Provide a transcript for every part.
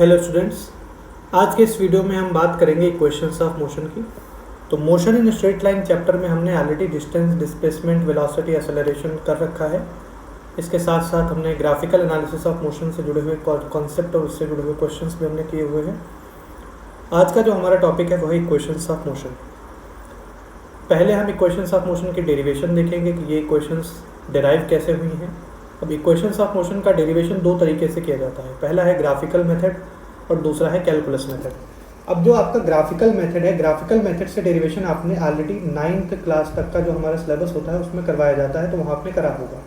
Hello students, आज के इस वीडियो में हम बात करेंगे इक्वेशंस ऑफ मोशन की। तो motion in straight line chapter में हमने already distance, displacement, velocity, acceleration कर रखा है। इसके साथ साथ हमने ग्राफिकल एनालिसिस ऑफ मोशन से जुड़े हुए कॉन्सेप्ट और उससे जुड़े हुए क्वेश्चंस भी हमने किए हुए हैं। आज का जो हमारा टॉपिक है वह है इक्वेशंस ऑफ मोशन। पहले हम इक्वेशंस ऑफ मोशन की डेरिवेशन देखेंगे कि ये इक्वेशंस डेराइव कैसे हुई हैं। अब इक्वेशंस ऑफ मोशन का डेरिवेशन दो तरीके से किया जाता है। पहला है ग्राफिकल मेथड और दूसरा है कैलकुलस मेथड। अब जो आपका ग्राफिकल मेथड है, ग्राफिकल मेथड से डेरिवेशन आपने ऑलरेडी 9th क्लास तक का जो हमारा सिलेबस होता है उसमें करवाया जाता है, तो वहाँ आपने करा होगा।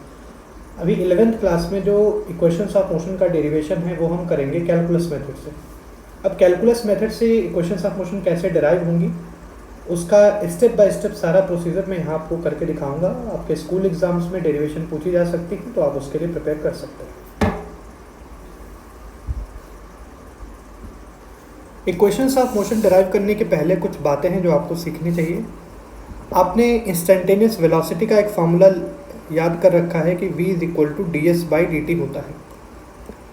अभी 11th क्लास में जो इक्वेशंस ऑफ मोशन का डेरिवेशन है वो हम करेंगे कैलकुलस मेथड से। अब कैलकुलस मेथड से इक्वेशंस ऑफ मोशन कैसे डेराइव होंगी उसका स्टेप बाय स्टेप सारा प्रोसीजर मैं यहाँ आपको करके दिखाऊंगा। आपके स्कूल एग्जाम्स में डेरिवेशन पूछी जा सकती है, तो आप उसके लिए प्रिपेयर कर सकते हैं। इक्वेशंस ऑफ मोशन डेराइव करने के पहले कुछ बातें हैं जो आपको सीखनी चाहिए। आपने इंस्टेंटेनियस वेलोसिटी का एक फार्मूला याद कर रखा है कि v = ds/dt होता है।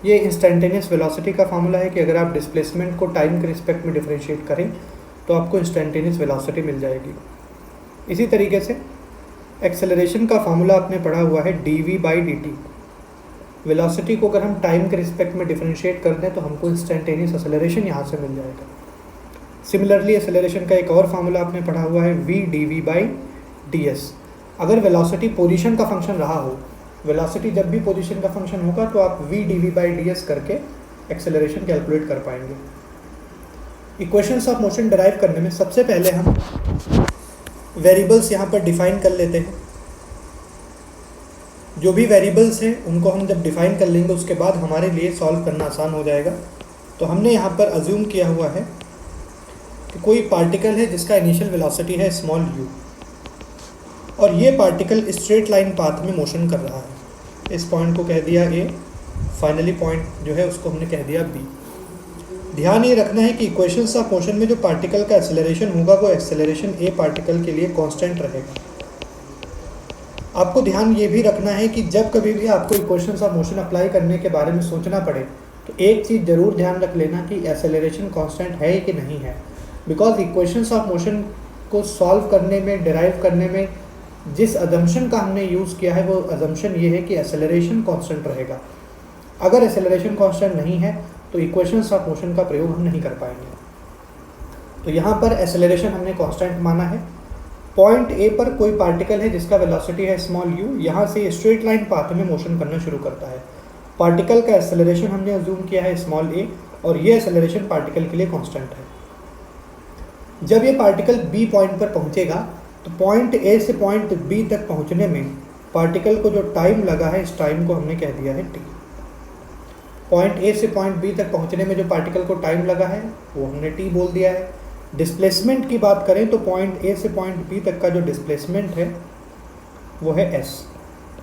ये इंस्टेंटेनियस वेलोसिटी का फार्मूला है कि अगर आप डिस्प्लेसमेंट को टाइम के रिस्पेक्ट में डिफरेंशिएट करें तो आपको इंस्टेंटेनियस वेलोसिटी मिल जाएगी। इसी तरीके से एक्सेलरेशन का फार्मूला आपने पढ़ा हुआ है dv/dt। वेलोसिटी को अगर हम टाइम के रिस्पेक्ट में डिफरेंशिएट कर दें तो हमको इंस्टेंटेनियस एक्सेलरेशन यहाँ से मिल जाएगा। सिमिलरली एक्सेलरेशन का एक और फार्मूला आपने पढ़ा हुआ है v/dv/ds। अगर वेलोसिटी पोजीशन का फंक्शन रहा हो, वेलोसिटी जब भी पोजीशन का फंक्शन होगा तो आप v/dv/ds करके एक्सेलरेशन कैलकुलेट कर पाएंगे। इक्वेशंस ऑफ मोशन डेराइव करने में सबसे पहले हम वेरिएबल्स यहाँ पर डिफाइन कर लेते हैं। जो भी वेरिएबल्स हैं उनको हम जब डिफाइन कर लेंगे उसके बाद हमारे लिए सॉल्व करना आसान हो जाएगा। तो हमने यहाँ पर अज्यूम किया हुआ है कि कोई पार्टिकल है जिसका इनिशियल वेलोसिटी है स्मॉल u और ये पार्टिकल स्ट्रेट लाइन पाथ में मोशन कर रहा है। इस पॉइंट को कह दिया a, फाइनली पॉइंट जो है उसको हमने कह दिया b। ध्यान ये रखना है कि इक्वेशंस ऑफ मोशन में जो पार्टिकल का एक्सेलरेशन होगा वो एक्सेलरेशन ए पार्टिकल के लिए कांस्टेंट रहेगा। आपको ध्यान ये भी रखना है कि जब कभी भी आपको इक्वेशंस ऑफ मोशन अप्लाई करने के बारे में सोचना पड़े तो एक चीज़ ज़रूर ध्यान रख लेना कि एक्सेलरेशन कांस्टेंट है कि नहीं है। बिकॉज इक्वेशंस ऑफ मोशन को सॉल्व करने में, डेराइव करने में जिस अजम्पशन का हमने यूज़ किया है वो अजम्पशन ये है कि एक्सेलरेशन कांस्टेंट रहेगा। अगर एक्सेलरेशन कांस्टेंट नहीं है तो इक्वेशंस ऑफ मोशन का प्रयोग हम नहीं कर पाएंगे। तो यहाँ पर एक्सेलरेशन हमने कांस्टेंट माना है। पॉइंट ए पर कोई पार्टिकल है जिसका वेलोसिटी है स्मॉल u, यहाँ से स्ट्रेट लाइन पाथ में मोशन करना शुरू करता है। पार्टिकल का एक्सेलरेशन हमने अज्यूम किया है स्मॉल a और ये एक्सेलरेशन पार्टिकल के लिए कांस्टेंट है। जब ये पार्टिकल b पॉइंट पर पहुँचेगा तो पॉइंट a से पॉइंट b तक पहुँचने में पार्टिकल को जो टाइम लगा है इस टाइम को हमने कह दिया है t। पॉइंट ए से पॉइंट बी तक पहुंचने में जो पार्टिकल को टाइम लगा है वो हमने टी बोल दिया है। डिस्प्लेसमेंट की बात करें तो पॉइंट ए से पॉइंट बी तक का जो डिस्प्लेसमेंट है वो है एस।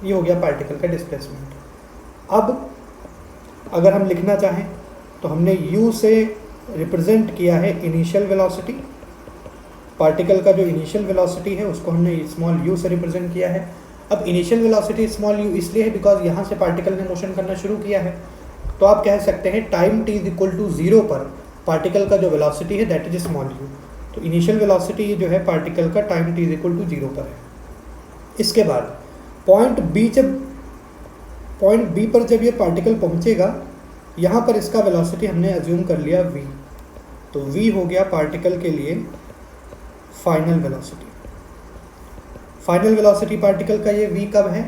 ये हो गया पार्टिकल का डिस्प्लेसमेंट। अब अगर हम लिखना चाहें तो हमने यू से रिप्रेजेंट किया है इनिशियल वेलोसिटी। पार्टिकल का जो इनिशियल वेलोसिटी है उसको हमने स्मॉल यू से रिप्रेजेंट किया है। अब इनिशियल वेलोसिटी स्मॉल यू इसलिए है बिकॉज यहाँ से पार्टिकल ने मोशन करना शुरू किया है। तो आप कह सकते हैं टाइम t = 0 पर पार्टिकल का जो वेलोसिटी है दैट इज स्मॉल u। तो इनिशियल वेलोसिटी जो है पार्टिकल का टाइम t = 0 पर है। इसके बाद पॉइंट b पर जब ये पार्टिकल पहुंचेगा यहाँ पर इसका वेलोसिटी हमने अज्यूम कर लिया v। तो v हो गया पार्टिकल के लिए final velocity. Final velocity particle का ये v कब है?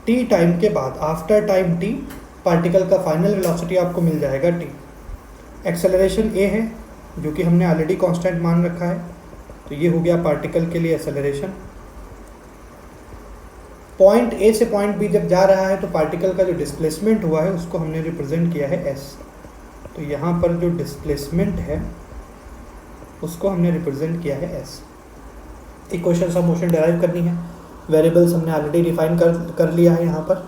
t टाइम के बाद, आफ्टर टाइम t पार्टिकल का फाइनल वेलोसिटी आपको मिल जाएगा t। एक्सेलरेशन a है जो कि हमने ऑलरेडी कांस्टेंट मान रखा है, तो ये हो गया पार्टिकल के लिए एक्सेलरेशन। पॉइंट a से पॉइंट b जब जा रहा है तो पार्टिकल का जो डिस्प्लेसमेंट हुआ है उसको हमने रिप्रेजेंट किया है s। तो यहाँ पर जो डिस्प्लेसमेंट है उसको हमने रिप्रेजेंट किया है s। Equations of motion derive करनी है, वेरिएबल्स हमने ऑलरेडी डिफाइन कर लिया है यहाँ पर।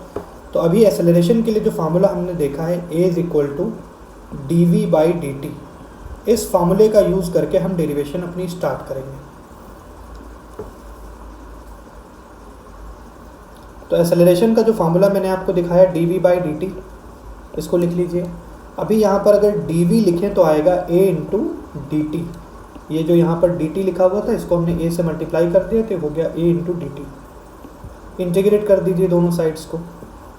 तो अभी एक्सेलरेशन के लिए जो फार्मूला हमने देखा है a = dv/dt, इस फार्मूले का यूज़ करके हम डेरिवेशन अपनी स्टार्ट करेंगे। तो एक्सेलरेशन का जो फार्मूला मैंने आपको दिखाया dv/dt, इसको लिख लीजिए। अभी यहाँ पर अगर डी वी लिखें तो आएगा ए इंटू डी टी। ये जो यहाँ पर डी टी लिखा हुआ था इसको हमने ए से मल्टीप्लाई कर दिया तो हो गया ए इंटू डी टी। इंटीग्रेट कर दीजिए दोनों साइड्स को।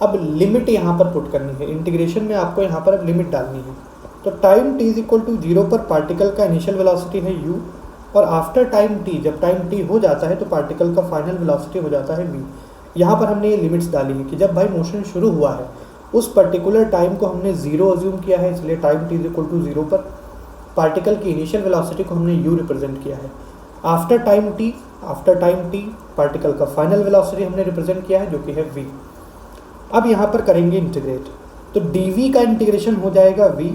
अब लिमिट यहाँ पर पुट करनी है, इंटीग्रेशन में आपको यहाँ पर अब लिमिट डालनी है। तो time t is equal to 0 पर पार्टिकल का इनिशियल वेलोसिटी है u, और आफ्टर टाइम t, जब टाइम t हो जाता है तो पार्टिकल का फाइनल वेलोसिटी हो जाता है v। यहाँ पर हमने ये लिमिट्स डाली है कि जब भाई मोशन शुरू हुआ है उस पर्टिकुलर टाइम को हमने 0 अज्यूम किया है, इसलिए time t is equal to 0 पर पार्टिकल की इनिशियल वेलोसिटी को हमने u रिप्रेजेंट किया है। आफ्टर टाइम t पार्टिकल का फाइनल वेलोसिटी हमने रिप्रेजेंट किया है जो कि है v। अब यहाँ पर करेंगे इंटीग्रेट, तो dv का इंटीग्रेशन हो जाएगा v,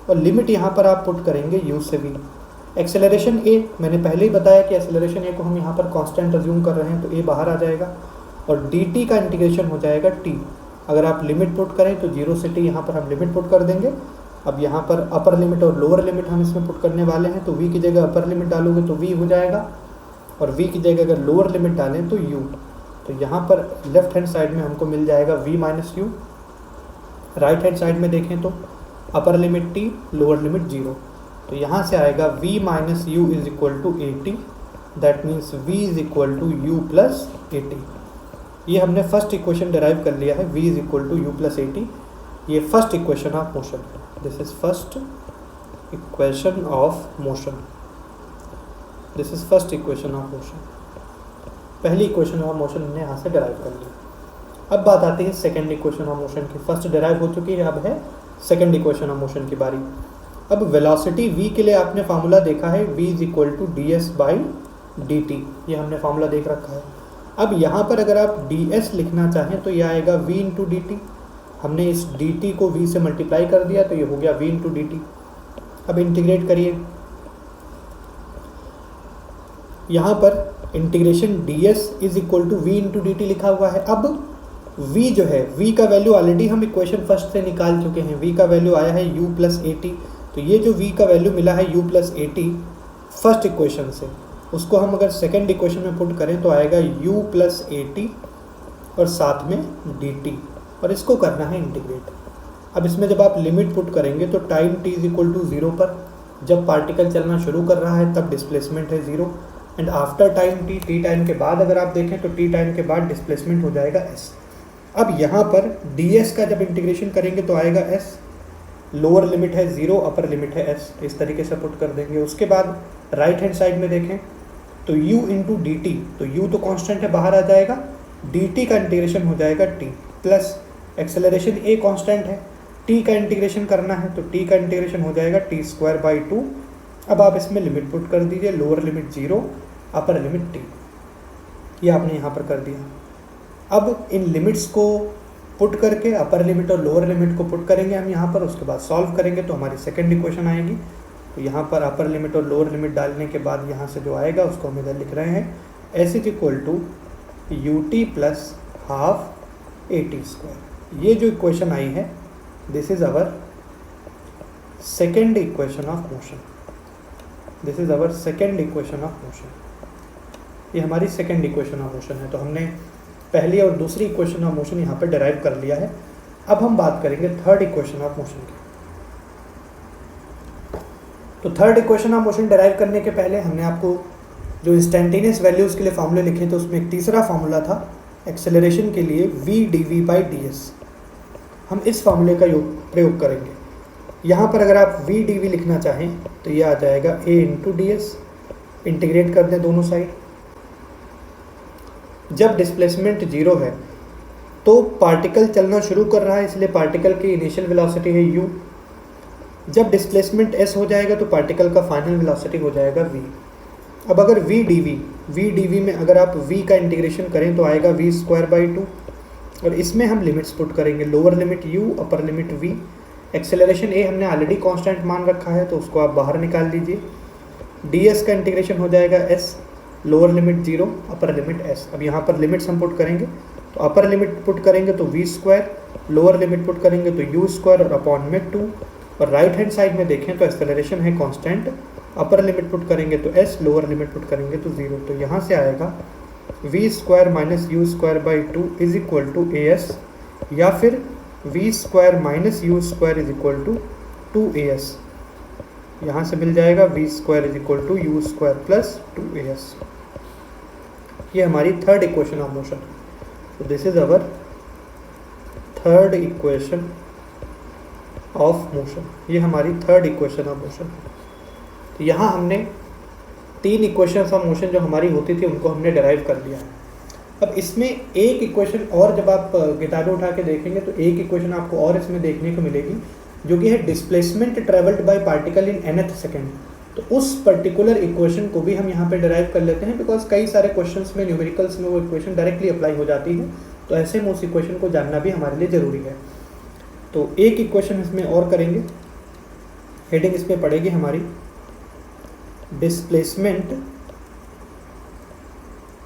और लिमिट यहाँ पर आप पुट करेंगे u से v। एक्सेलरेशन a, मैंने पहले ही बताया कि एक्सेलरेशन a को हम यहाँ पर कांस्टेंट अज्यूम कर रहे हैं तो a बाहर आ जाएगा, और dt का इंटीग्रेशन हो जाएगा t। अगर आप लिमिट पुट करें तो 0 से t यहाँ पर हम लिमिट पुट कर देंगे। अब यहाँ पर अपर लिमिट और लोअर लिमिट हम इसमें पुट करने वाले हैं, तो v की जगह अपर लिमिट डालोगे तो v हो जाएगा, और v की जगह अगर लोअर लिमिट डालें तो u। तो यहाँ पर लेफ्ट हैंड साइड में हमको मिल जाएगा v minus u. Right hand side में देखें तो upper limit t, lower limit 0। तो यहाँ से आएगा v minus u is equal to a t, that means v is equal to u plus a t. ये हमने फर्स्ट इक्वेशन डिराइव कर लिया है, v is equal to u plus a t. ये फर्स्ट इक्वेशन ऑफ मोशन है, this is first equation of motion, this is first equation of motion. पहली equation of motion हमने यहाँ से डिराइव कर ली। अब बात आती है सेकंड इक्वेशन ऑफ मोशन की। फर्स्ट डिराइव हो चुकी है, अब है सेकंड इक्वेशन ऑफ मोशन की बारी। अब वेलोसिटी v के लिए आपने फार्मूला देखा है, v is equal to d s by d t, ये हमने फार्मूला देख रखा है। अब यहाँ पर अगर आप ds लिखना चाहें तो यह आएगा v इंटू डी टी। हमने इस dt को v से मल्टीप्लाई कर दिया तो ये हो गया v इंटू डी टी। अब इंटीग्रेट करिए, यहाँ पर integration ds is equal to v into d t लिखा हुआ है। अब v जो है, v का वैल्यू ऑलरेडी हम इक्वेशन फर्स्ट से निकाल चुके हैं, v का वैल्यू आया है u प्लस ए टी। तो ये जो v का वैल्यू मिला है u plus a T first equation से, उसको हम अगर सेकंड इक्वेशन में पुट करें तो आएगा u प्लस ए टी और साथ में dt, और इसको करना है इंटीग्रेट। अब इसमें जब आप लिमिट पुट करेंगे तो time t is equal to 0 पर जब पार्टिकल चलना शुरू कर रहा है तब डिस्प्लेसमेंट है 0, and after time t time के बाद अगर आप देखें तो t टाइम के बाद डिस्प्लेसमेंट हो जाएगा s। अब यहाँ पर ds का जब इंटीग्रेशन करेंगे तो आएगा s, लोअर लिमिट है 0, अपर लिमिट है s, इस तरीके से पुट कर देंगे। उसके बाद राइट हैंड साइड में देखें तो u इंटू डी टी, तो u तो कांस्टेंट है बाहर आ जाएगा, dt का इंटीग्रेशन हो जाएगा t, plus acceleration a constant है, t का इंटीग्रेशन करना है तो t का इंटीग्रेशन हो जाएगा t स्क्वायर बाई 2। अब आप इसमें लिमिट पुट कर दीजिए, लोअर लिमिट 0, अपर लिमिट t, ये आपने यहाँ पर कर दिया। अब इन लिमिट्स को पुट करके अपर लिमिट और लोअर लिमिट को पुट करेंगे हम यहाँ पर, उसके बाद सॉल्व करेंगे तो हमारी सेकंड इक्वेशन आएगी। तो यहाँ पर अपर लिमिट और लोअर लिमिट डालने के बाद यहाँ से जो आएगा उसको हम इधर लिख रहे हैं s is equal to u t plus half a t square. ये जो इक्वेशन आई है this is our second equation of motion, this is our second equation of motion. ये हमारी सेकेंड इक्वेशन ऑफ मोशन है। तो हमने पहली और दूसरी इक्वेशन ऑफ मोशन यहाँ पर डिराइव कर लिया है। अब हम बात करेंगे थर्ड इक्वेशन ऑफ मोशन की। तो third equation of motion derive करने के पहले हमने आपको जो इंस्टेंटेनियस वैल्यूज़ के लिए फार्मूले लिखे थे उसमें एक तीसरा फार्मूला था एक्सेलरेशन के लिए v dv बाई ds। हम इस फार्मूले का प्रयोग करेंगे। यहाँ पर अगर आप v dv लिखना चाहें तो ये आ जाएगा a into D S, integrate कर दें दोनों साइड। जब डिस्प्लेसमेंट 0 है तो पार्टिकल चलना शुरू कर रहा है, इसलिए पार्टिकल की इनिशियल वेलोसिटी है u। जब डिस्प्लेसमेंट s हो जाएगा तो पार्टिकल का फाइनल वेलोसिटी हो जाएगा v। अब अगर v dv में अगर आप v का इंटीग्रेशन करें तो आएगा v स्क्वायर बाई 2, और इसमें हम लिमिट्स पुट करेंगे, lower limit u, upper limit v। Acceleration a हमने ऑलरेडी कांस्टेंट मान रखा है तो उसको आप बाहर निकाल दीजिए। ds का इंटीग्रेशन हो जाएगा s, lower limit 0, upper limit s। अब यहाँ पर लिमिट्स हम पुट करेंगे तो अपर लिमिट पुट करेंगे तो v square, lower limit put करेंगे तो u स्क्वायर और अपॉन में 2, और राइट हैंड साइड में देखें तो एक्सेलरेशन है कांस्टेंट, अपर लिमिट पुट करेंगे तो s, लोअर लिमिट पुट करेंगे तो 0। तो यहाँ से आएगा v square minus u square by 2 is equal to as, या फिर v square minus u square is equal to 2as। यहाँ से मिल जाएगा v square is equal to u square plus 2as। ये हमारी थर्ड इक्वेशन ऑफ मोशन। तो this is our third equation of motion. ये हमारी थर्ड इक्वेशन ऑफ मोशन। तो यहाँ हमने 3 इक्वेशंस ऑफ मोशन जो हमारी होती थी उनको हमने डिराइव कर लिया है। अब इसमें एक इक्वेशन और जब आप किताबें उठा के देखेंगे तो एक इक्वेशन आपको और इसमें देखने को मिलेगी जो कि है displacement travelled by particle in nth second. तो उस पर्टिकुलर इक्वेशन को भी हम यहाँ पे डिराइव कर लेते हैं, बिकॉज कई सारे क्वेश्चंस में न्यूमेरिकल्स में वो इक्वेशन डायरेक्टली अप्लाई हो जाती है। तो ऐसे में उस इक्वेशन को जानना भी हमारे लिए ज़रूरी है। तो एक इक्वेशन इसमें और करेंगे, हेडिंग इसमें पड़ेगी हमारी displacement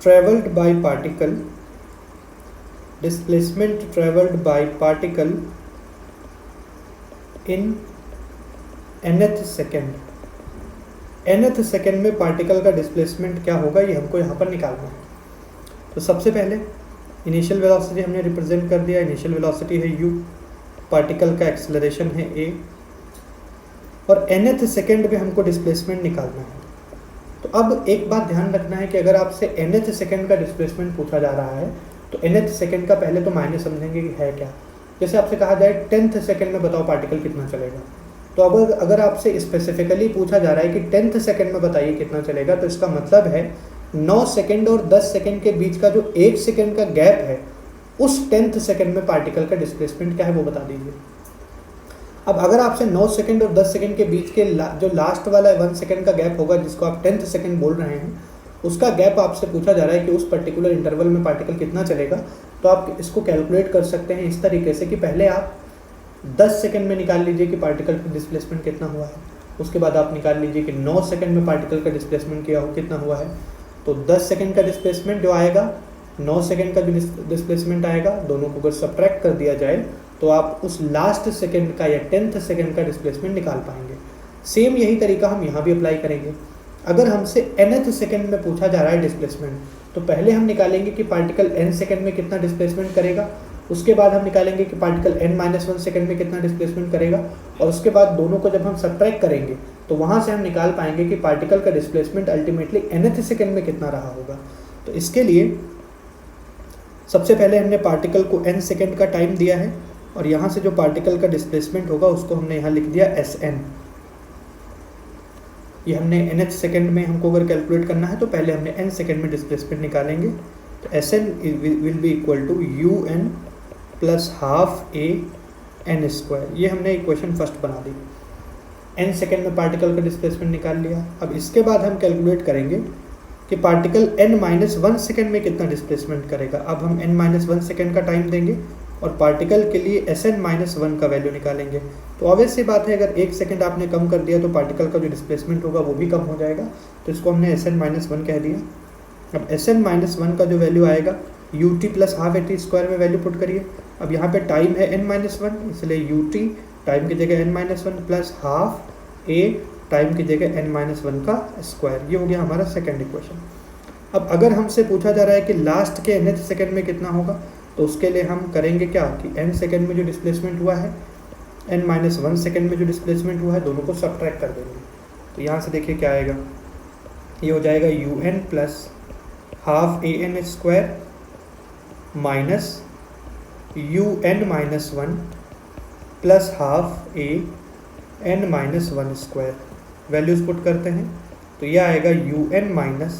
travelled by particle, displacement travelled by particle in nth second. nth second में पार्टिकल का डिस्प्लेसमेंट क्या होगा ये हमको यहाँ पर निकालना है। तो सबसे पहले इनिशियल वेलोसिटी हमने रिप्रेजेंट कर दिया। इनिशियल वेलोसिटी है u, पार्टिकल का एक्सेलरेशन है a, और nth सेकेंड में हमको डिस्प्लेसमेंट निकालना है। तो अब एक बात ध्यान रखना है कि अगर आपसे nth सेकेंड का डिस्प्लेसमेंट पूछा जा रहा है तो nth सेकेंड का पहले तो मायने समझेंगे कि है क्या। जैसे आपसे कहा जाए 10th सेकेंड में बताओ पार्टिकल कितना चलेगा, तो अब अगर आपसे स्पेसिफिकली पूछा जा रहा है कि 10th सेकेंड में बताइए कितना चलेगा, तो इसका मतलब है 9 सेकेंड और 10 सेकेंड के बीच का जो 1 सेकेंड का गैप है उस 10th सेकेंड में पार्टिकल का डिस्प्लेसमेंट क्या है वो बता दीजिए। अब अगर आपसे 9 सेकेंड और 10 सेकेंड के बीच के जो लास्ट वाला 1 सेकेंड का गैप होगा जिसको आप 10th सेकेंड बोल रहे हैं, उसका गैप आपसे पूछा जा रहा है कि उस पर्टिकुलर इंटरवल में पार्टिकल कितना चलेगा, तो आप इसको कैलकुलेट कर सकते हैं इस तरीके से कि पहले आप 10 सेकेंड में निकाल लीजिए कि पार्टिकल का डिस्प्लेसमेंट कितना हुआ है, उसके बाद आप निकाल लीजिए कि 9 सेकेंड में पार्टिकल का डिस्प्लेसमेंट कितना हुआ है। तो 10 सेकेंड का डिस्प्लेसमेंट जो आएगा, 9 सेकेंड का जो डिस्प्लेसमेंट आएगा, दोनों को अगर सब्ट्रैक्ट कर दिया जाए तो आप उस लास्ट सेकेंड का या 10th सेकेंड का डिस्प्लेसमेंट निकाल पाएंगे। सेम यही तरीका हम यहाँ भी अप्लाई करेंगे। अगर हमसे nth सेकेंड में पूछा जा रहा है डिस्प्लेसमेंट, तो पहले हम निकालेंगे कि पार्टिकल n सेकेंड में कितना डिस्प्लेसमेंट करेगा, उसके बाद हम निकालेंगे कि पार्टिकल n-1 सेकेंड में कितना डिस्प्लेसमेंट करेगा, और उसके बाद दोनों को जब हम सब्ट्रैक्ट करेंगे तो वहाँ से हम निकाल पाएंगे कि पार्टिकल का डिस्प्लेसमेंट अल्टीमेटली nth सेकेंड में कितना रहा होगा। तो इसके लिए सबसे पहले हमने पार्टिकल को n सेकेंड का टाइम दिया है, और यहाँ से जो पार्टिकल का डिस्प्लेसमेंट होगा उसको हमने यहाँ लिख दिया Sn। ये हमने nth सेकेंड में हमको अगर कैलकुलेट करना है तो पहले हमने n सेकेंड में डिस्प्लेसमेंट निकालेंगे। तो Sn will be equal to un plus half a n square. ये हमने इक्वेशन फर्स्ट बना दी। n सेकेंड में पार्टिकल का डिस्प्लेसमेंट निकाल लिया। अब इसके बाद हम कैलकुलेट करेंगे कि पार्टिकल n-1 सेकेंड में कितना डिस्प्लेसमेंट करेगा। अब हम n-1 सेकेंड का टाइम देंगे और पार्टिकल के लिए Sn-1 का वैल्यू निकालेंगे। तो ऑब्वियस सी बात है, अगर 1 सेकेंड आपने कम कर दिया तो पार्टिकल का जो डिस्प्लेसमेंट होगा वो भी कम हो जाएगा। तो इसको हमने Sn-1 कह दिया। अब Sn-1 का जो वैल्यू आएगा ut plus half at square में वैल्यू पुट करिए। अब यहाँ पे टाइम है n-1, इसलिए ut टाइम की जगह n-1 plus half a time की जगह n-1 का स्क्वायर। ये हो गया हमारा सेकेंड इक्वेशन। अब अगर हमसे पूछा जा रहा है कि लास्ट के nth सेकेंड में कितना होगा, तो उसके लिए हम करेंगे क्या कि n सेकेंड में जो डिस्प्लेसमेंट हुआ है, n-1 सेकेंड में जो डिस्प्लेसमेंट हुआ है, दोनों को सब्ट्रैक्ट कर देंगे। तो यहाँ से देखिए क्या आएगा, ये हो जाएगा un plus half a n square minus un-1 plus half a n-1 square. Values put करते हैं तो यह आएगा un-1।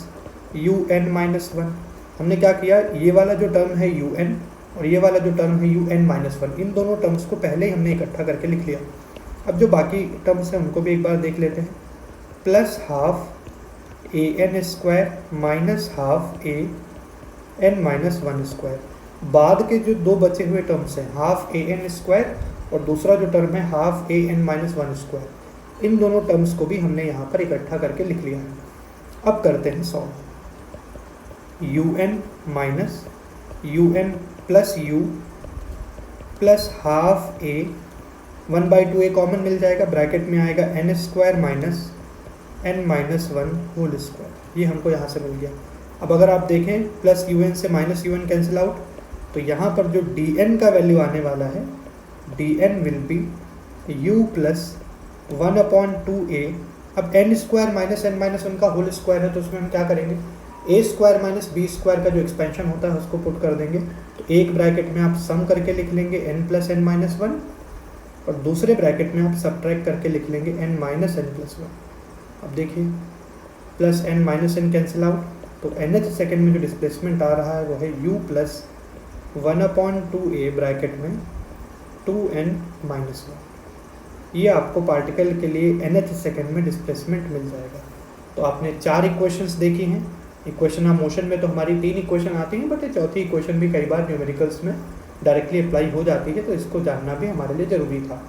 हमने क्या किया, ये वाला जो टर्म है un और ये वाला जो टर्म है un-1, इन दोनों टर्म्स को पहले ही हमने इकट्ठा करके लिख लिया। अब जो बाकी टर्म्स हैं उनको भी एक बार देख लेते हैं। Plus half a n square minus half a n-1 square. बाद के जो दो बचे हुए टर्म्स हैं, हाफ a n स्क्वायर और दूसरा जो टर्म है हाफ a n-1 स्क्वायर, इन दोनों टर्म्स को भी हमने यहाँ पर इकट्ठा करके लिख लिया है। अब करते हैं solve. un minus un plus u plus half a 1/2 a common मिल जाएगा, ब्रैकेट में आएगा n square minus n-1 whole square. ये हमको यहाँ से मिल गया। अब अगर आप देखें प्लस un से माइनस un कैंसिल आउट, तो यहाँ पर जो dn का वैल्यू आने वाला है dn will be u plus 1/2a। अब n square minus n minus one का होल स्क्वायर है, तो उसमें हम क्या करेंगे, a square minus B square का जो एक्सपेंशन होता है उसको पुट कर देंगे। तो एक ब्रैकेट में आप सम करके लिख लेंगे n plus n minus one, और दूसरे ब्रैकेट में आप सब्ट्रैक्ट करके लिख लेंगे n minus n plus one. अब देखिए plus n minus n cancel out, तो nth सेकेंड में जो डिस्प्लेसमेंट आ रहा है वो है u प्लस 1/2a ब्रैकेट में 2n माइनस वन। ये आपको पार्टिकल के लिए nth सेकेंड में डिस्प्लेसमेंट मिल जाएगा। तो आपने 4 इक्वेशंस देखी हैं। इक्वेशन ऑफ मोशन में तो हमारी 3 इक्वेशन आती हैं, बट ये चौथी इक्वेशन भी कई बार न्यूमेरिकल्स में डायरेक्टली अप्लाई हो जाती है, तो इसको जानना भी हमारे लिए ज़रूरी था।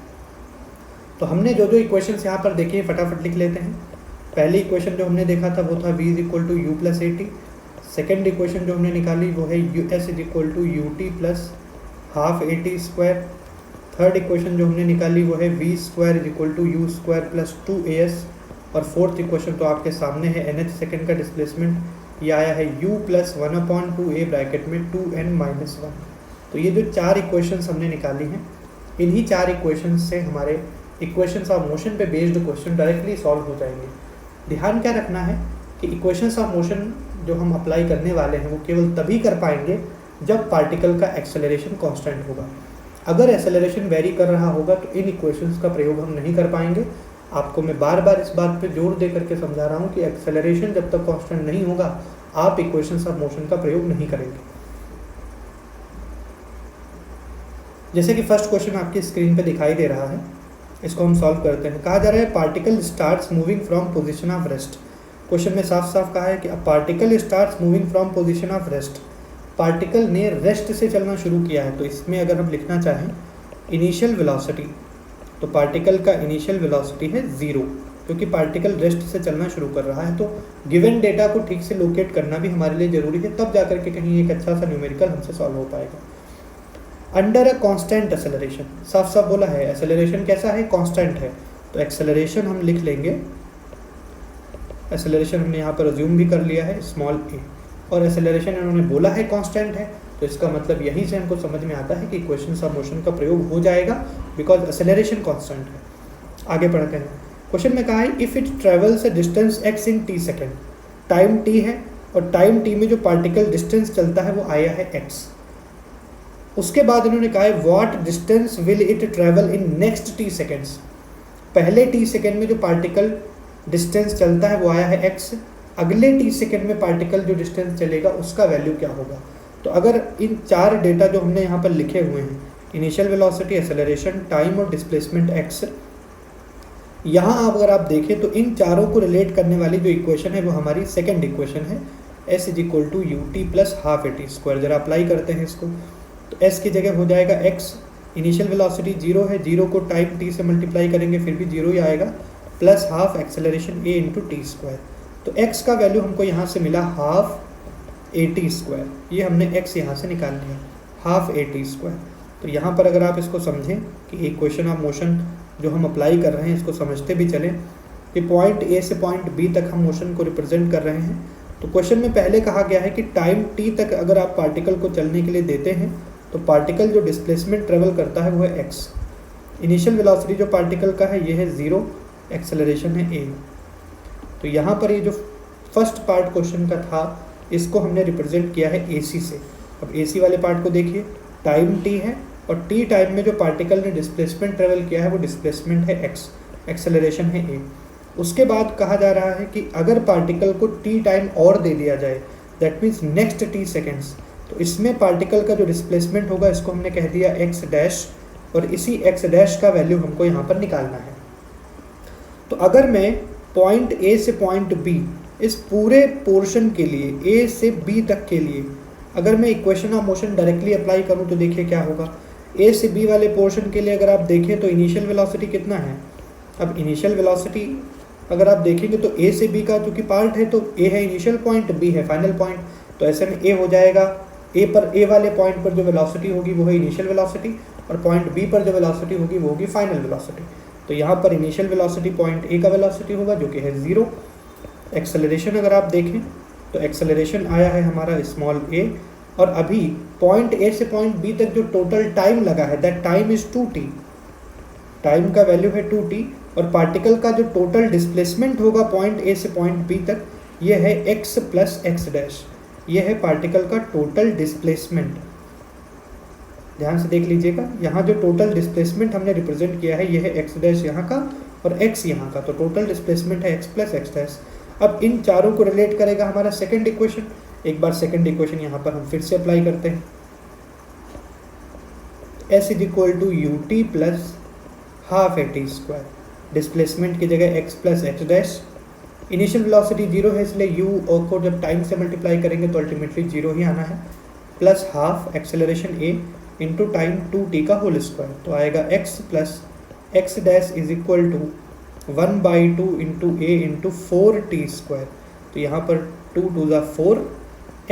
तो हमने जो जो इक्वेशंस यहाँ पर देखी हैं फटाफट लिख लेते हैं। पहली इक्वेशन जो हमने देखा था वो था v equal to u plus a t. Second equation जो हमने निकाली वो है s equal to u t plus half a t square. Third equation जो हमने निकाली वो है v square equal to u square plus 2as। और फोर्थ इक्वेशन तो आपके सामने है nth सेकेंड का डिस्प्लेसमेंट, ये आया है u प्लस 1/2a ब्रैकेट में 2n माइनस वन। तो ये जो 4 इक्वेशंस हमने निकाली हैं, इन्हीं 4 इक्वेशंस से हमारे इक्वेशंस ऑफ मोशन पे बेस्ड क्वेश्चन डायरेक्टली सॉल्व हो जाएंगे। ध्यान क्या रखना है कि इक्वेशंस ऑफ मोशन जो हम अप्लाई करने वाले हैं वो केवल तभी कर पाएंगे जब पार्टिकल का एक्सेलरेशन कांस्टेंट होगा। अगर एक्सेलरेशन वेरी कर रहा होगा तो इन इक्वेशंस का प्रयोग हम नहीं कर पाएंगे। आपको मैं बार बार इस बात पे जोर दे करके समझा रहा हूँ कि एक्सेलरेशन जब तक कांस्टेंट नहीं होगा आप इक्वेशंस ऑफ मोशन का प्रयोग नहीं करेंगे। जैसे कि फर्स्ट क्वेश्चन आपकी स्क्रीन पे दिखाई दे रहा है, इसको हम सॉल्व करते हैं। कहा जा रहा है particle starts moving from position of rest. Question में साफ साफ कहा है कि particle starts moving from position of rest. Particle ने रेस्ट से चलना शुरू किया है, तो इसमें अगर हम लिखना चाहें इनिशियल वेलोसिटी, तो पार्टिकल का इनिशियल वेलोसिटी है 0, क्योंकि पार्टिकल रेस्ट से चलना शुरू कर रहा है। तो गिवन डेटा को ठीक से लोकेट करना भी हमारे लिए ज़रूरी है, तब जाकर के कहीं एक अच्छा सा न्यूमेरिकल हमसे सॉल्व हो पाएगा। अंडर अ कांस्टेंट एक्सेलरेशन, साफ साफ बोला है एक्सेलरेशन कैसा है, कांस्टेंट है। तो एक्सेलरेशन हम लिख लेंगे, एक्सेलरेशन हमने यहाँ पर अज्यूम भी कर लिया है स्मॉल a, और एक्सेलरेशन इन्होंने बोला है कांस्टेंट है, तो इसका मतलब यहीं से हमको समझ में आता है कि इक्वेशंस ऑफ मोशन का प्रयोग हो जाएगा बिकॉज एक्सेलरेशन कांस्टेंट है। आगे पढ़ते हैं। क्वेश्चन में कहा है if it travels a distance x in t second, time t है और टाइम t में जो पार्टिकल डिस्टेंस चलता है वो आया है x। उसके बाद इन्होंने कहा है what distance will it travel in next t seconds. पहले t सेकेंड में जो पार्टिकल डिस्टेंस चलता है वो आया है x, अगले t सेकेंड में पार्टिकल जो डिस्टेंस चलेगा उसका वैल्यू क्या होगा। तो अगर इन 4 डेटा जो हमने यहाँ पर लिखे हुए हैं, इनिशियल वेलोसिटी, एक्सेलरेशन, टाइम और डिस्प्लेसमेंट x, यहाँ अगर आप देखें तो इन चारों को रिलेट करने वाली जो इक्वेशन है वो हमारी सेकेंड इक्वेशन है, s equal to u t plus half a t square. जरा अप्लाई करते हैं इसको, तो s की जगह हो जाएगा x, इनिशियल वेलोसिटी 0 है, 0 को टाइम t से मल्टीप्लाई करेंगे फिर भी 0 ही आएगा, plus half acceleration a into t square. तो x का वैल्यू हमको यहाँ से मिला हाफ ए टी स्क्वायर, ये हमने x यहाँ से निकाल लिया हाफ ए टी स्क्वायर। तो यहाँ पर अगर आप इसको समझें कि इक्वेशन ऑफ मोशन जो हम अप्लाई कर रहे हैं इसको समझते भी चलें कि पॉइंट ए से पॉइंट बी तक हम मोशन को रिप्रेजेंट कर रहे हैं। तो क्वेश्चन में पहले कहा गया है कि टाइम t तक अगर आप पार्टिकल को चलने के लिए देते हैं तो पार्टिकल जो डिस्प्लेसमेंट ट्रेवल करता है वो है x। इनिशियल वेलोसिटी जो पार्टिकल का है ये है 0, एक्सेलरेशन है a। तो यहाँ पर ये जो फर्स्ट पार्ट क्वेश्चन का था इसको हमने रिप्रेजेंट किया है AC से। अब AC वाले पार्ट को देखिए, टाइम t है और t टाइम में जो पार्टिकल ने डिस्प्लेसमेंट ट्रेवल किया है वो डिस्प्लेसमेंट है x, एक्सेलरेशन है a। उसके बाद कहा जा रहा है कि अगर पार्टिकल को t टाइम और दे दिया जाए, that means next t seconds, तो इसमें पार्टिकल का जो डिस्प्लेसमेंट होगा इसको हमने कह दिया x डैश, और इसी x डैश का वैल्यू हमको यहाँ पर निकालना है। तो अगर मैं पॉइंट A से पॉइंट B, इस पूरे पोर्शन के लिए A से B तक के लिए अगर मैं equation of motion directly apply करूँ तो देखिए क्या होगा। A से B वाले पोर्शन के लिए अगर आप देखें तो इनिशियल वेलोसिटी कितना है। अब इनिशियल वेलोसिटी अगर आप देखेंगे तो A से B का चूँकि पार्ट है तो A है इनिशियल पॉइंट, B है फाइनल पॉइंट, तो ऐसे में A हो जाएगा। A वाले पॉइंट पर जो वेलोसिटी होगी वो है इनिशियल वेलोसिटी, और पॉइंट B पर जो वेलोसिटी होगी वो होगी फाइनल वेलोसिटी। तो यहाँ पर इनिशियल वेलोसिटी पॉइंट A का वेलोसिटी होगा जो कि है 0। एक्सेलरेशन अगर आप देखें तो एक्सेलरेशन आया है हमारा स्मॉल a, और अभी पॉइंट ए से पॉइंट बी तक जो टोटल टाइम लगा है that time is 2t, time का वैल्यू है 2t, और पार्टिकल का जो टोटल डिस्प्लेसमेंट होगा पॉइंट ए से पॉइंट बी तक ये है x प्लस एक्स डैश, ये है पार्टिकल का टोटल डिस्प्लेसमेंट। ध्यान से देख लीजिएगा, यहाँ जो टोटल डिस्प्लेसमेंट हमने रिप्रेजेंट किया है ये है एक्स डैश यहाँ का और x यहाँ का, तो टोटल डिस्प्लेसमेंट है x प्लस एक्स डैश। अब इन चारों को रिलेट करेगा हमारा सेकंड इक्वेशन। एक बार सेकंड इक्वेशन यहाँ पर हम फिर से अप्लाई करते हैं, s is equal to u t plus half a t square, displacement की जगह x plus x dash, initial velocity 0 है इसलिए u और को जब टाइम से मल्टीप्लाई करेंगे तो अल्टीमेटली 0 ही आना है, plus half acceleration a into time 2t का होल स्क्वायर, तो आएगा x plus x dash is equal to 1/2 into a into 4t square. तो यहाँ पर 2 2 ज़ा 4,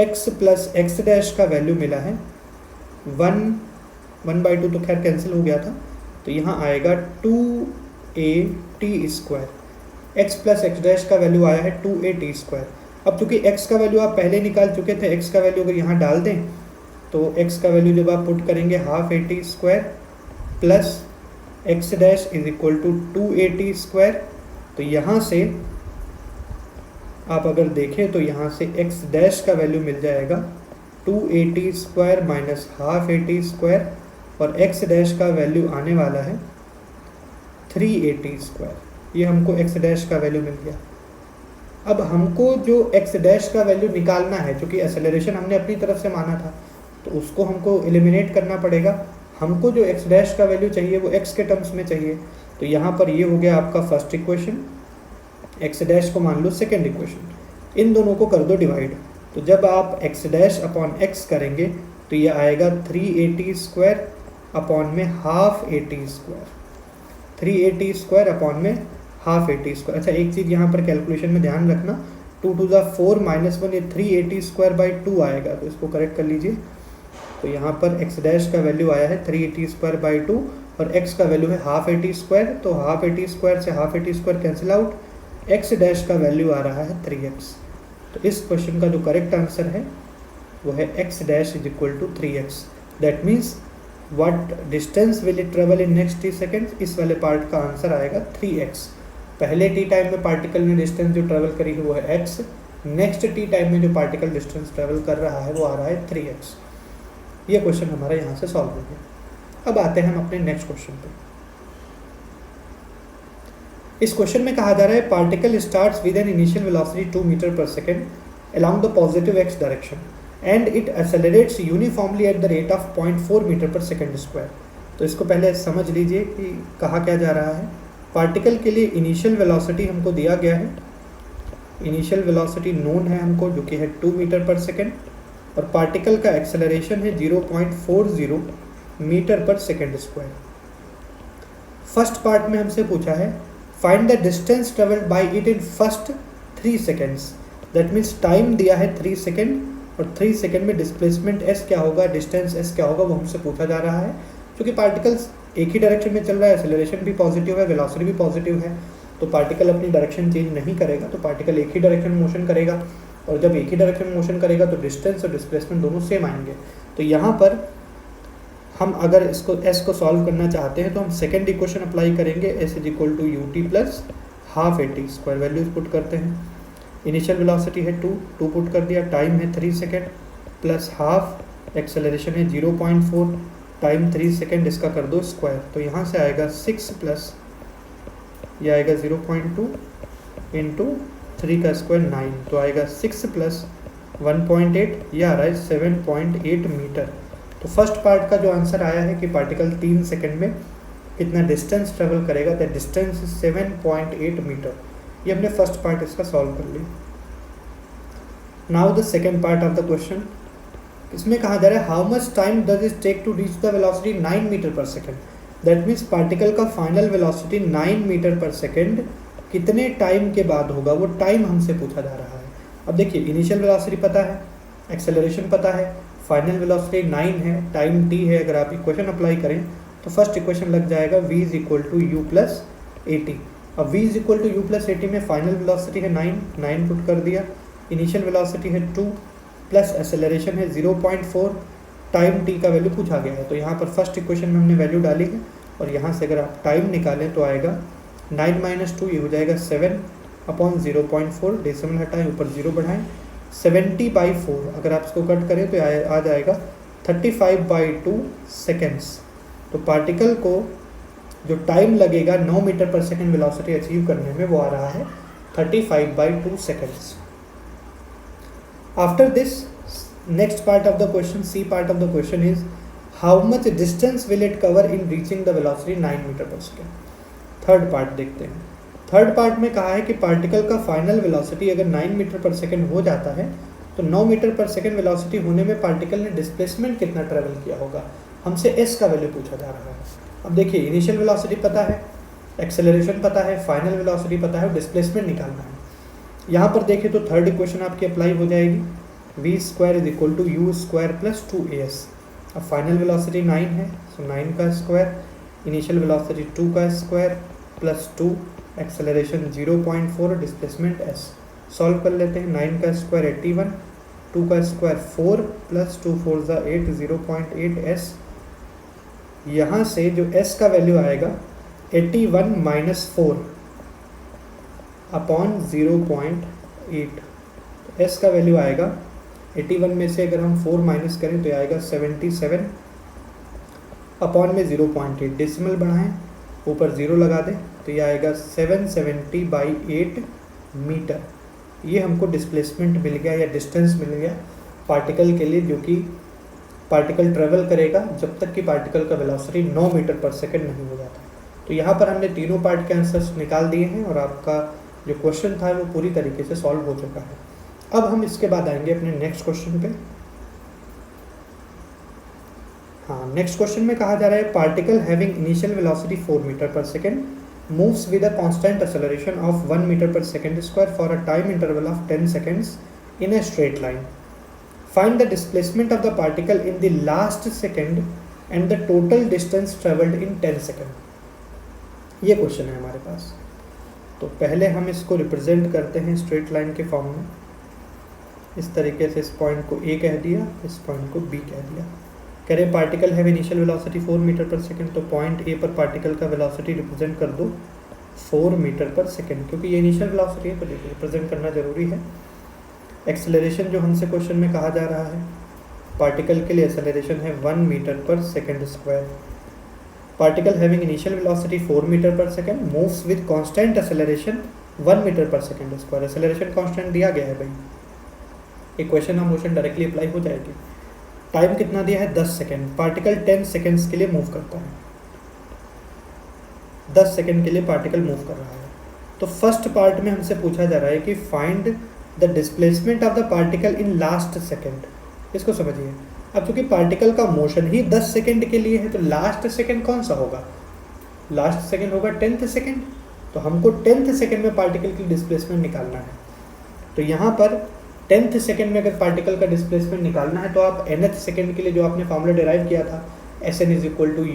x प्लस एक्स डैश का वैल्यू मिला है 1/2 तो खैर कैंसिल हो गया था, तो यहाँ आएगा 2at square, x plus x dash का वैल्यू आया है 2at स्क्वायर। अब चूँकि x का वैल्यू आप पहले निकाल चुके थे, x का वैल्यू अगर यहाँ डाल दें तो x का वैल्यू जब आप पुट करेंगे half a t square plus x dash is equal to 2at square, तो यहाँ से आप अगर देखें तो यहाँ से x डैश का वैल्यू मिल जाएगा 2at square minus half a t square, और x डैश का वैल्यू आने वाला है 3at स्क्वायर, ये हमको x डैश का वैल्यू मिल गया। अब हमको जो x डैश का वैल्यू निकालना है, क्योंकि एक्सेलरेशन हमने अपनी तरफ से माना था तो उसको हमको एलिमिनेट करना पड़ेगा। हमको जो x डैश का वैल्यू चाहिए वो x के टर्म्स में चाहिए, तो यहाँ पर ये हो गया आपका फर्स्ट इक्वेशन, x डैश को मान लो सेकेंड इक्वेशन, इन दोनों को कर दो डिवाइड, तो जब आप x डैश अपॉन x करेंगे तो ये आएगा 3at स्क्वायर अपॉन में half a t square, 3at square upon में हाफ ए टी स्क्वायर। अच्छा एक चीज़ यहाँ पर कैलकुलेशन में ध्यान रखना, 2 2 ज़ा 4 माइनस 1 ये 3at स्क्वायर बाई 2 आएगा, तो इसको करेक्ट कर लीजिए। तो यहाँ पर x डैश का वैल्यू आया है 3at स्क्वायर बाई 2 और x का वैल्यू है हाफ ए टी स्क्वायर, तो हाफ ए टी स्क्वायर से half a t square cancel out, x dash का वैल्यू आ रहा है 3x। तो इस क्वेश्चन का जो करेक्ट आंसर है वो है x dash is equal to 3x। That means what distance will it travel in next t seconds, इस वाले पार्ट का आंसर आएगा 3x। पहले t टाइम में पार्टिकल ने डिस्टेंस जो ट्रेवल करी है वो है x, नेक्स्ट t टाइम में जो पार्टिकल डिस्टेंस ट्रेवल कर रहा है वो आ रहा है 3x। ये क्वेश्चन हमारा यहाँ से सॉल्व हो गया। अब आते हैं हम अपने नेक्स्ट क्वेश्चन पे। इस क्वेश्चन में कहा जा रहा है particle starts with an initial velocity 2 meter per second along the positive x direction and it accelerates uniformly at the rate of 0.4 metre per second square. तो इसको पहले समझ लीजिए कि कहा क्या जा रहा है। पार्टिकल के लिए इनिशियल वेलोसिटी हमको दिया गया है, इनिशियल वेलोसिटी नोन है हमको जो कि है 2 मीटर पर सेकेंड, और पार्टिकल का एक्सेलरेशन है 0.40 metre per second square. First part में हमसे पूछा है find the distance travelled by it in first 3 seconds, that means time दिया है 3 सेकेंड और 3 सेकेंड में डिस्प्लेसमेंट s क्या होगा, डिस्टेंस s क्या होगा, वो हमसे पूछा जा रहा है। क्योंकि पार्टिकल्स एक ही डायरेक्शन में चल रहा है, एक्सेलरेशन भी पॉजिटिव है, वेलोसिटी भी पॉजिटिव है, तो पार्टिकल अपनी डायरेक्शन चेंज नहीं करेगा, तो पार्टिकल एक ही डायरेक्शन में मोशन करेगा, और जब एक ही डायरेक्शन में मोशन करेगा तो डिस्टेंस और डिस्प्लेसमेंट दोनों सेम आएंगे। तो यहाँ पर हम अगर इसको s को सॉल्व करना चाहते हैं तो हम सेकेंड इक्वेशन अप्लाई करेंगे, s is equal to u t plus half a t square. Values put करते हैं, इनिशियल वेलोसिटी है 2 पुट कर दिया, टाइम है 3 सेकेंड प्लस हाफ, एक्सेलरेशन है 0.4, टाइम 3 सेकेंड, इसका कर दो स्क्वायर, तो यहाँ से आएगा 6 प्लस ये आएगा 0.2 इंटू 3 का स्क्वायर 9, तो आएगा 6 प्लस 1.8, ये आ रहा है 7.8 मीटर। तो फर्स्ट पार्ट का जो आंसर आया है कि पार्टिकल 3 सेकेंड में कितना डिस्टेंस ट्रेवल करेगा, दैट डिस्टेंस 7.8 मीटर। ये हमने फर्स्ट पार्ट इसका सॉल्व कर लिया। Now the second part of the question, इसमें कहा जा रहा है how much time does it take to reach the velocity 9 meter per second, that means particle का final velocity 9 meter per second कितने टाइम के बाद होगा, वो टाइम हमसे पूछा जा रहा है। अब देखिए इनिशियल वेलोसिटी पता है, एक्सेलरेशन पता है, फाइनल वेलोसिटी 9 है, टाइम t है। अगर आप इक्वेशन अप्लाई करें तो फर्स्ट इक्वेशन लग जाएगा v is equal to u plus a t. अब v is equal to u plus a t में फाइनल वेलोसिटी है 9 पुट कर दिया, इनिशियल वेलोसिटी है 2, प्लस एक्सेलरेशन है 0.4, टाइम टी का वैल्यू पूछा गया है। तो यहाँ पर फर्स्ट इक्वेशन में हमने वैल्यू डाली है और यहाँ से अगर आप टाइम निकालें तो आएगा 9 - 2, ये हो जाएगा 7/0.4, डेसिमल हटाएं ऊपर 0 बढ़ाएं, 70/4 अगर आप इसको कट करें तो आ जाएगा 35/2 सेकेंड्स। तो पार्टिकल को जो टाइम लगेगा 9 meter per second velocity achieve करने में वो आ रहा है 35/2 seconds. After this next part of the question, C part of the question is how much distance will it cover in reaching the velocity 9 meter per second. Third part देखते हैं। Third part में कहा है कि particle का final velocity अगर 9 meter per second हो जाता है तो 9 मीटर पर सेकेंड वेलोसिटी होने में पार्टिकल ने डिस्प्लेसमेंट कितना ट्रेवल किया होगा। हमसे एस का वैल्यू पूछा जा रहा है। अब देखिए इनिशियल वेलोसिटी पता है, एक्सेलरेशन पता है, फाइनल वेलोसिटी पता है, डिस्प्लेसमेंट निकालना है। यहाँ पर देखिए तो थर्ड इक्वेशन आपकी अप्लाई हो जाएगी, v² = u² + 2as। अब फाइनल वेलोसिटी 9 है, सो 9 का स्क्वायर, इनिशियल वेलोसिटी 2 का square plus 2, acceleration 0.4, displacement s। Solve कर लेते हैं। 9 का स्क्वायर 81, 2 का स्क्वायर 4 प्लस 2 4 = 8, 0.8 s। यहाँ से जो s का वैल्यू आएगा 81 - 4 अपॉन 0.8। तो s का वैल्यू आएगा 81 में से अगर हम 4 माइनस करें तो आएगा 77 अपॉन में 0.8, डेसिमल बढ़ाएं ऊपर 0 लगा दें तो ये आएगा 770/8 मीटर। ये हमको डिस्प्लेसमेंट मिल गया या डिस्टेंस मिल गया पार्टिकल के लिए, जो कि पार्टिकल ट्रेवल करेगा जब तक कि पार्टिकल का वेलोसिटी 9 मीटर पर सेकेंड नहीं हो जाता। तो यहाँ पर हमने तीनों पार्ट के आंसर्स निकाल दिए हैं और आपका जो क्वेश्चन था वो पूरी तरीके से सॉल्व हो चुका है। अब हम इसके बाद आएंगे अपने नेक्स्ट क्वेश्चन पे। हाँ, नेक्स्ट क्वेश्चन में कहा जा रहा है particle having initial velocity 4 metre per second moves with a constant acceleration of 1 meter per second square for a time interval of 10 seconds in a straight line. Find the displacement of the particle in the last second and the total distance traveled in 10 seconds. ये question है हमारे पास। तो पहले हम इसको represent करते हैं straight line के फॉर्म में। इस तरीके से इस पॉइंट को A कह दिया, इस पॉइंट को B कह दिया। कह रहे particle have initial velocity 4 metre per second, तो पॉइंट A पर पार्टिकल का वेलोसिटी रिप्रेजेंट कर दो 4 मीटर पर सेकेंड, क्योंकि ये इनिशियल वेलोसिटी है तो रिप्रेजेंट करना जरूरी है। एक्सेलरेशन जो हमसे क्वेश्चन में कहा जा रहा है, पार्टिकल के लिए एक्सेलरेशन है 1 metre per second square. Particle having initial velocity 4 metre per second moves with constant acceleration 1 metre per second square. Acceleration constant दिया गया है भाई, equation of motion directly apply हो जाएगी। टाइम कितना दिया है 10 सेकेंड। पार्टिकल 10 सेकेंड्स के लिए मूव करता है, 10 सेकेंड के लिए पार्टिकल मूव कर रहा है। तो फर्स्ट पार्ट में हमसे पूछा जा रहा है कि find the displacement of the particle in last second. इसको समझिए, अब चूंकि पार्टिकल का मोशन ही 10 सेकेंड के लिए है तो लास्ट सेकेंड कौन सा होगा? लास्ट सेकेंड होगा 10th सेकेंड। तो हमको 10th सेकेंड में पार्टिकल की डिस्प्लेसमेंट निकालना है। तो यहाँ पर 10th सेकेंड में अगर पार्टिकल का डिस्प्लेसमेंट निकालना है तो आप nth सेकेंड के लिए जो आपने फॉर्मूला डिराइव किया था Sn =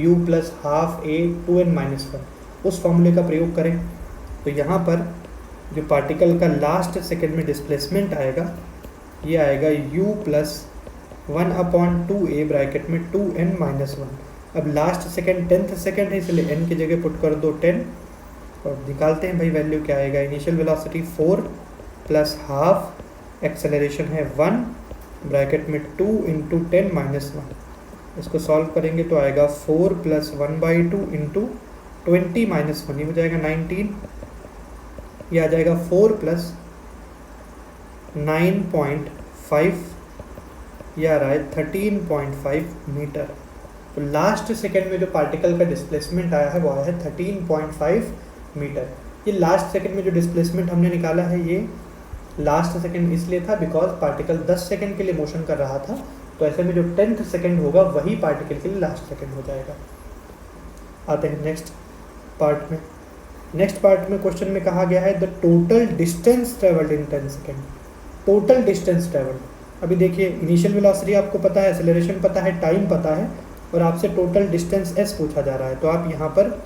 u + ½ a 2n - 1, उस फॉर्मूले का प्रयोग करें। तो यहाँ पर जो पार्टिकल का लास्ट सेकेंड में डिस्प्लेसमेंट आएगा ये आएगा u + 1/2a ब्रैकेट में 2n - 1। अब लास्ट सेकेंड 10th सेकेंड है इसलिए n की जगह पुट कर दो 10 और निकालते हैं भाई वैल्यू क्या आएगा। इनिशियल वेलोसिटी 4 + ½ एक्सेलरेशन है 1 ब्रैकेट में 2 × 10 - 1। इसको सॉल्व करेंगे तो आएगा 4 + 1/2 × 20 - 1, ये हो जाएगा 19। ये आ जाएगा 4 + 9.5, ये आ रहा है 13.5 मीटर। तो लास्ट सेकेंड में जो पार्टिकल का डिस्प्लेसमेंट आया है वो आया है 13.5 मीटर। ये लास्ट सेकेंड में जो डिस्प्लेसमेंट हमने निकाला है ये लास्ट सेकेंड इसलिए था बिकॉज पार्टिकल 10 सेकेंड के लिए मोशन कर रहा था, तो ऐसे में जो 10th सेकेंड होगा वही पार्टिकल के लिए लास्ट सेकेंड हो जाएगा। आते हैं नेक्स्ट पार्ट में। नेक्स्ट पार्ट में क्वेश्चन में कहा गया है the total distance travelled in 10 second. Total distance travelled, अभी देखिए इनिशियल वेलोसिटी आपको पता है, एक्सेलरेशन पता है, टाइम पता है और आपसे टोटल डिस्टेंस s पूछा जा रहा है। तो आप यहाँ पर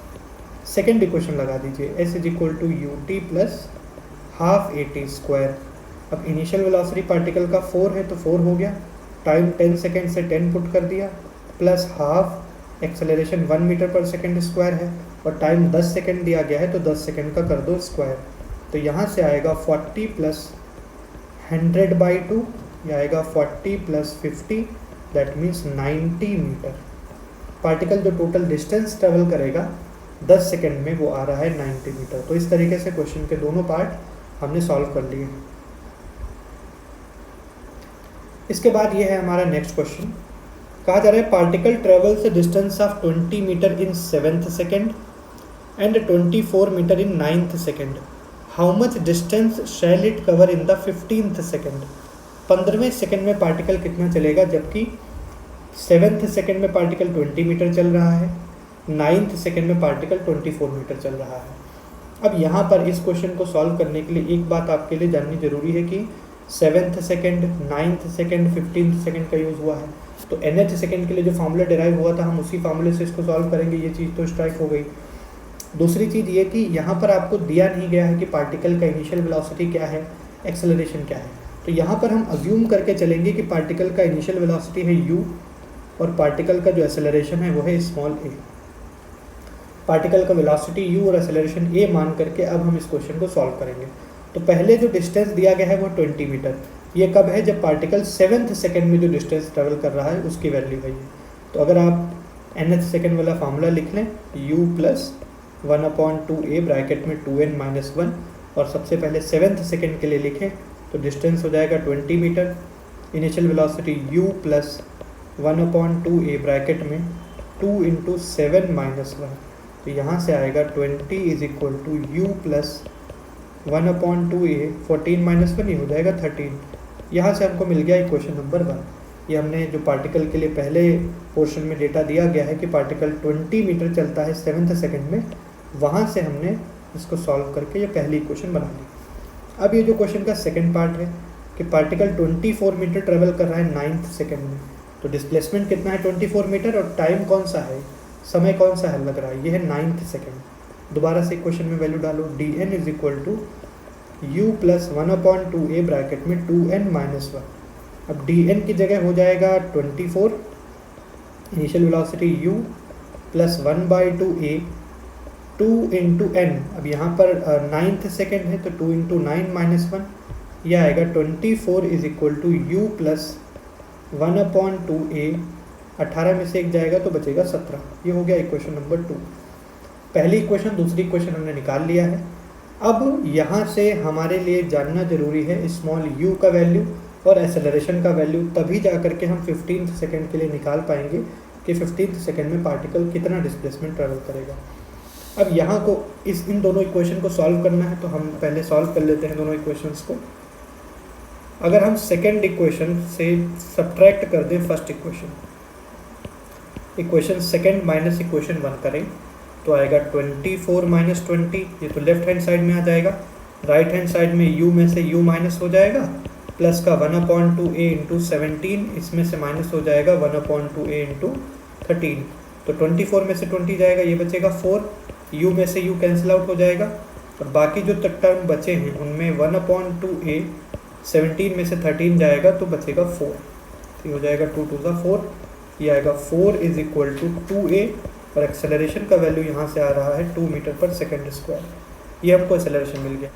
सेकेंड इक्वेशन लगा दीजिए, s = ut + ½ at²। अब इनिशियल वेलोसिटी पार्टिकल का 4 है तो 4 हो गया, टाइम 10 सेकेंड से 10 पुट कर दिया, plus half acceleration 1 metre per second square है, और टाइम 10 सेकेंड दिया गया है तो 10 सेकेंड का कर दो स्क्वायर। तो यहाँ से आएगा 40 प्लस 100/2, ये आएगा 40 प्लस 50, दैट मीन्स 90 मीटर। पार्टिकल जो टोटल डिस्टेंस ट्रेवल करेगा 10 सेकेंड में वो आ रहा है 90 मीटर। तो इस तरीके से क्वेश्चन के दोनों पार्ट हमने सॉल्व कर लिए। इसके बाद ये है हमारा नेक्स्ट क्वेश्चन। कहा जा रहा है particle travels a distance of 20 metre in 7th second and 24 metre in 9th second. How much distance shall it cover in the 15th second. 15वें सेकेंड में पार्टिकल कितना चलेगा, जबकि 7th सेकेंड में पार्टिकल 20 मीटर चल रहा है, 9th सेकेंड में पार्टिकल 24 मीटर चल रहा है। अब यहाँ पर इस क्वेश्चन को सॉल्व करने के लिए एक बात आपके लिए जाननी जरूरी है कि 7th second, 9th second, 15th second का यूज़ हुआ है, तो nth सेकेंड के लिए जो फार्मूला डिराइव हुआ था हम उसी फार्मूले से इसको सॉल्व करेंगे। ये चीज़ तो स्ट्राइक हो गई। दूसरी चीज़ ये कि यहाँ पर आपको दिया नहीं गया है कि पार्टिकल का इनिशियल वेलोसिटी क्या है, एक्सेलरेशन क्या है। तो यहाँ पर हम अज्यूम करके चलेंगे कि पार्टिकल का इनिशियल वेलोसिटी है u और पार्टिकल का जो एक्सेलरेशन है वो है स्मॉल a। पार्टिकल का वेलोसिटी u और एक्सेलरेशन a मान करके अब हम इस क्वेश्चन को सॉल्व करेंगे। तो पहले जो डिस्टेंस दिया गया है वो 20 मीटर। ये कब है, जब पार्टिकल 7th सेकेंड में जो डिस्टेंस ट्रेवल कर रहा है उसकी वैल्यू है ये। तो अगर आप nth सेकेंड वाला फार्मूला लिख लें, u प्लस 1/2a ब्रैकेट में 2n-1, और सबसे पहले 7th सेकेंड के लिए लिखें तो डिस्टेंस हो जाएगा 20 meter. Initial velocity u plus 1/2a bracket में 2 × 7-1, तो यहाँ से आएगा 20 = u प्लस 1/2a 14-1, ये हो जाएगा 13। यहाँ से हमको मिल गया इक्वेशन नंबर 1। ये हमने जो पार्टिकल के लिए पहले पोर्शन में डेटा दिया गया है कि पार्टिकल 20 मीटर चलता है 7th सेकेंड में, वहाँ से हमने इसको सॉल्व करके ये पहली इक्वेशन बना ली। अब ये जो क्वेश्चन का सेकेंड पार्ट है कि पार्टिकल 24 मीटर ट्रेवल कर रहा है 9th सेकेंड में, तो डिस्प्लेसमेंट कितना है 24 मीटर, और टाइम कौन सा है, समय कौन सा है लग रहा है, ये है 9th सेकेंड। दोबारा से इक्वेशन में वैल्यू डालो, dn = u plus 1/2a bracket में 2n-1। अब dn की जगह हो जाएगा 24, initial velocity u plus 1/2a 2 × n। अब यहाँ पर 9th सेकेंड है तो 2 × 9-1, यह आएगा 24 = u प्लस 1/2a। 18 में से एक जाएगा तो बचेगा 17। ये हो गया इक्वेशन नंबर 2। पहली इक्वेशन, दूसरी इक्वेशन हमने निकाल लिया है। अब यहाँ से हमारे लिए जानना जरूरी है स्मॉल u का वैल्यू और एक्सेलरेशन का वैल्यू, तभी जा करके हम 15th सेकेंड के लिए निकाल पाएंगे कि 15th सेकेंड में पार्टिकल कितना डिस्प्लेसमेंट ट्रेवल करेगा। अब यहाँ को इन दोनों इक्वेशन को सॉल्व करना है, तो हम पहले सॉल्व कर लेते हैं दोनों इक्वेशंस को। अगर हम सेकेंड इक्वेशन से सब्ट्रैक्ट कर दें first equation second minus equation 1 करें तो आएगा 24 - 20, ये तो लेफ्ट हैंड साइड में आ जाएगा। राइट हैंड साइड में u में से u माइनस हो जाएगा, प्लस का 1/2a × 17, इसमें से माइनस हो जाएगा 1/2a × 13। तो 24 में से 20 जाएगा, ये बचेगा 4, u में से u कैंसिल आउट हो जाएगा, और बाकी जो टर्म बचे हैं उनमें 1/2a 17 में से 13 जाएगा तो बचेगा 4। तो ये हो जाएगा 2 × 2 = 4, ये आएगा 4 = 2a, और एक्सेलरेशन का वैल्यू यहाँ से आ रहा है 2 मीटर पर सेकेंड स्क्वायर। ये हमको एक्सेलरेशन मिल गया।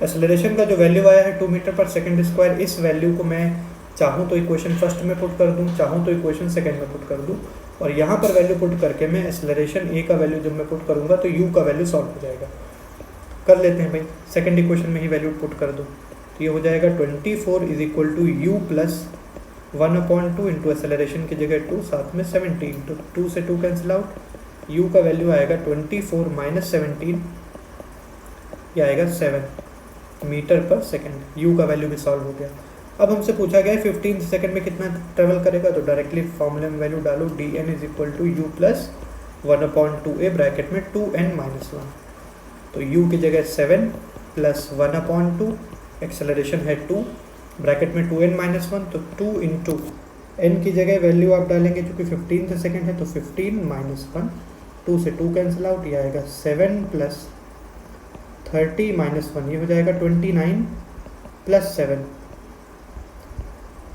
एक्सेलरेशन का जो वैल्यू आया है 2 मीटर पर सेकेंड स्क्वायर, इस वैल्यू को मैं चाहूँ तो इक्वेशन फर्स्ट में पुट कर दूँ, चाहूँ तो इक्वेशन सेकेंड में पुट कर दूँ, और यहाँ पर वैल्यू पुट करके मैं एक्सेलरेशन a का वैल्यू जब मैं पुट करूँगा तो u का वैल्यू सॉल्व हो जाएगा। कर लेते हैं भाई, सेकेंड इक्वेशन में ही वैल्यू पुट कर दो, तो ये हो जाएगा 24 = u प्लस 1/2 इंटू एक्सेलरेशन की जगह 2, साथ में 17, तो 2 से 2 कैंसिल आउट, u का वैल्यू आएगा 24 - 17, ये आएगा 7 मीटर पर सेकेंड। u का वैल्यू भी सॉल्व हो गया। अब हमसे पूछा गया है 15th सेकेंड में कितना ट्रेवल करेगा, तो डायरेक्टली फॉर्मूले में वैल्यू डालो, dn = u plus 1/2a bracket में 2n-1, तो u की जगह 7 प्लस 1/2, एक्सेलरेशन है 2 ब्रैकेट में 2n-1, तो 2 × n की जगह वैल्यू आप डालेंगे, क्योंकि 15th सेकेंड है तो 15 - 1, 2 से 2 कैंसिल आउट, ये आएगा 7 प्लस 30 - 1, ये हो जाएगा 29, प्लस 7,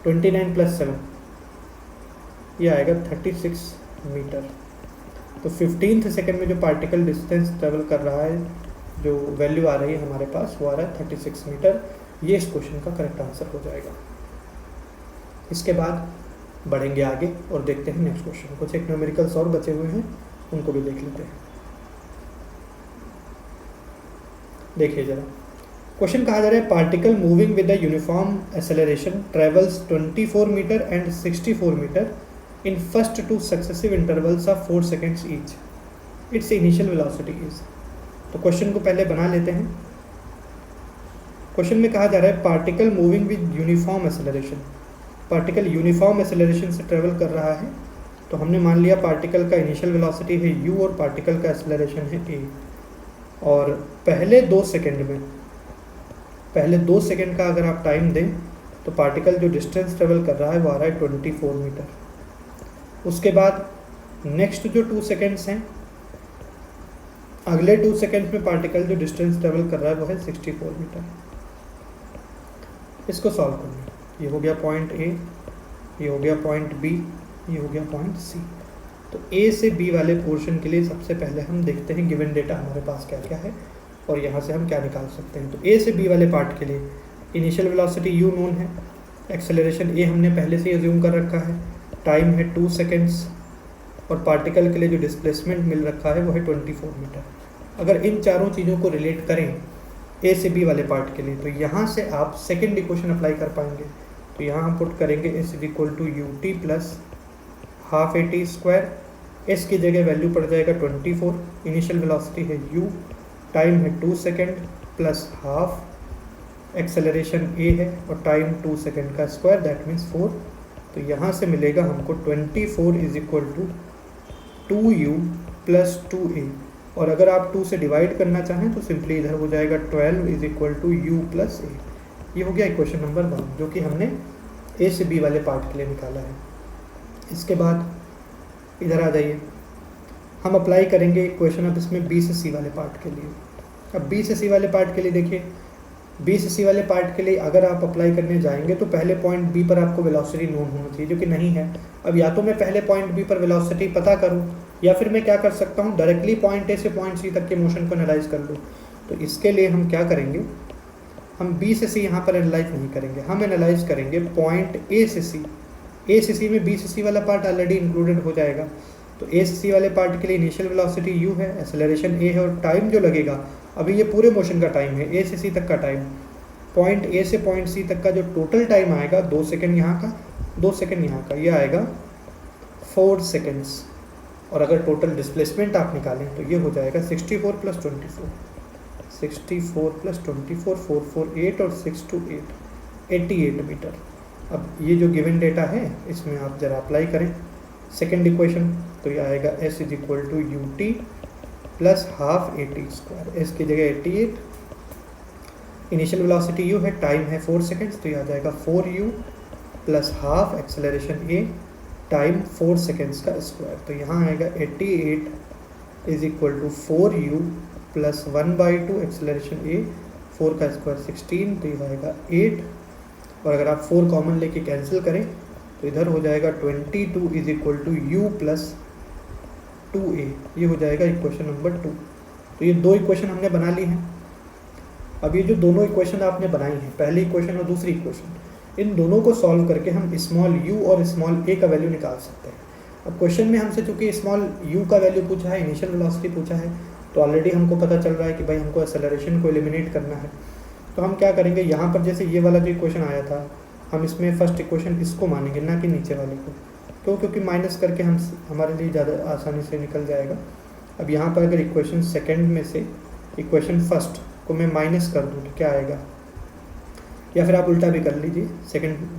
29 प्लस 7, ये आएगा 36 मीटर। तो 15th सेकेंड में जो पार्टिकल डिस्टेंस ट्रेवल कर रहा है, जो वैल्यू आ रही है हमारे पास, वो आ रहा है 36 मीटर। ये इस क्वेश्चन का करेक्ट आंसर हो जाएगा। इसके बाद बढ़ेंगे आगे और देखते हैं नेक्स्ट क्वेश्चन। कुछ एक न्यूमेरिकल्स और बचे हुए हैं, उनको भी देख लेते हैं। देखिए जरा, क्वेश्चन कहा जा रहा है particle moving with the uniform acceleration travels 24 meter and 64 meter in first two successive intervals of 4 seconds each, its initial velocity is. तो क्वेश्चन को पहले बना लेते हैं। क्वेश्चन में कहा जा रहा है particle moving with uniform acceleration, particle uniform acceleration से ट्रेवल कर रहा है। तो हमने मान लिया पार्टिकल का इनिशियल वेलोसिटी है u और पार्टिकल का एक्सेलरेशन है a, और पहले 2 सेकेंड का अगर आप टाइम दें तो पार्टिकल जो डिस्टेंस ट्रेवल कर रहा है वो आ रहा है 24 मीटर। उसके बाद नेक्स्ट जो 2 सेकेंड्स हैं, अगले 2 सेकेंड्स में पार्टिकल जो डिस्टेंस ट्रेवल कर रहा है वो है 64 मीटर। इसको सॉल्व करना, ये हो गया पॉइंट ए, ये हो गया पॉइंट बी, ये हो गया पॉइंट सी। तो ए से बी वाले पोर्शन के लिए सबसे पहले हम देखते हैं गिवन डेटा हमारे पास क्या क्या है और यहाँ से हम क्या निकाल सकते हैं। तो ए से बी वाले पार्ट के लिए इनिशियल वेलोसिटी u नोन है, एक्सेलरेशन a हमने पहले से अज्यूम कर रखा है, टाइम है 2 सेकेंड्स, और पार्टिकल के लिए जो डिस्प्लेसमेंट मिल रखा है वो है 24 मीटर। अगर इन चारों चीज़ों को रिलेट करें ए से बी वाले पार्ट के लिए, तो यहाँ से आप सेकेंड इक्वेशन अप्लाई कर पाएंगे। तो यहाँ हम पुट करेंगे s = ut plus half at square, s की जगह वैल्यू पड़ जाएगा 24, इनिशियल वेलोसिटी है u, टाइम है 2 second plus half, acceleration a है और टाइम 2 सेकेंड का स्क्वायर, दैट मीन्स 4। तो यहाँ से मिलेगा हमको 24 = 2u प्लस 2a, और अगर आप 2 से डिवाइड करना चाहें तो सिंपली इधर हो जाएगा 12 = u प्लस a। ये हो गया इक्वेशन नंबर 1 जो कि हमने ए से बी वाले पार्ट के लिए निकाला है। इसके बाद इधर आ जाइए, हम अप्लाई करेंगे इक्वेशन अब इसमें बी से सी वाले पार्ट के लिए। अब बी से सी वाले पार्ट के लिए देखिए, बी से सी वाले पार्ट के लिए अगर आप अप्लाई करने जाएंगे तो पहले पॉइंट बी पर आपको वेलोसिटी नोन होना चाहिए, जो कि नहीं है। अब या तो मैं पहले पॉइंट बी पर वेलोसिटी पता करूं, या फिर मैं क्या कर सकता हूं, डायरेक्टली पॉइंट ए से पॉइंट सी तक के मोशन को एनालाइज कर लूँ। तो इसके लिए हम क्या करेंगे, हम बी से सी यहाँ पर एनालाइज नहीं करेंगे, हम एनालाइज करेंगे पॉइंट ए से सी। ए से सी में बी से सी वाला पार्ट ऑलरेडी इंक्लूडेड हो जाएगा। तो ए से सी वाले पार्ट के लिए इनिशियल वेलोसिटी u है, एक्सेलरेशन a है, और टाइम जो लगेगा, अभी ये पूरे मोशन का टाइम है, ए से सी तक का टाइम, पॉइंट ए से पॉइंट सी तक का जो टोटल टाइम आएगा, 2 सेकेंड यहाँ का, 2 सेकेंड यहाँ का, ये आएगा 4 सेकेंड्स। और अगर टोटल डिस्प्लेसमेंट आप निकालें तो ये हो जाएगा 64 + 24, 64 + 24, 4 4 8 और 6 2 8, 88 मीटर। अब ये जो गिवन डेटा है इसमें आप ज़रा अप्लाई करें सेकेंड इक्वेशन, तो ये आएगा s = ut plus half at square, s की जगह 88, इनिशियल वेलोसिटी u है, टाइम है 4 सेकेंड्स, तो ये आ जाएगा 4u plus half, acceleration a, time 4 seconds का स्क्वायर। तो यहाँ आएगा 88 = 4u प्लस 1/2, एक्सेलरेशन a, 4 का स्क्वायर 16, तो ये आएगा 8, और अगर आप 4 कॉमन लेके कैंसिल करें तो इधर हो जाएगा 22 = u प्लस 2a, ये हो जाएगा इक्वेशन नंबर 2। तो ये 2 इक्वेशन हमने बना ली हैं। अब ये जो दोनों इक्वेशन आपने बनाई हैं, पहली इक्वेशन और दूसरी इक्वेशन, इन दोनों को सॉल्व करके हम स्मॉल u और स्मॉल a का वैल्यू निकाल सकते हैं। अब क्वेश्चन में हमसे चूँकि स्मॉल u का वैल्यू पूछा है, इनिशियल वेलोसिटी पूछा है, तो ऑलरेडी हमको पता चल रहा है कि भाई हमको एक्सेलरेशन को एलिमिनेट करना है। तो हम क्या करेंगे, यहाँ पर जैसे ये वाला जो इक्वेशन आया था, हम इसमें फर्स्ट इक्वेशन इसको मानेंगे, ना कि नीचे वाले को, क्योंकि माइनस करके हम हमारे लिए ज़्यादा आसानी से निकल जाएगा। अब यहाँ पर अगर इक्वेशन सेकंड में से इक्वेशन फर्स्ट को मैं माइनस कर दूँ तो क्या आएगा, या फिर आप उल्टा भी कर लीजिए,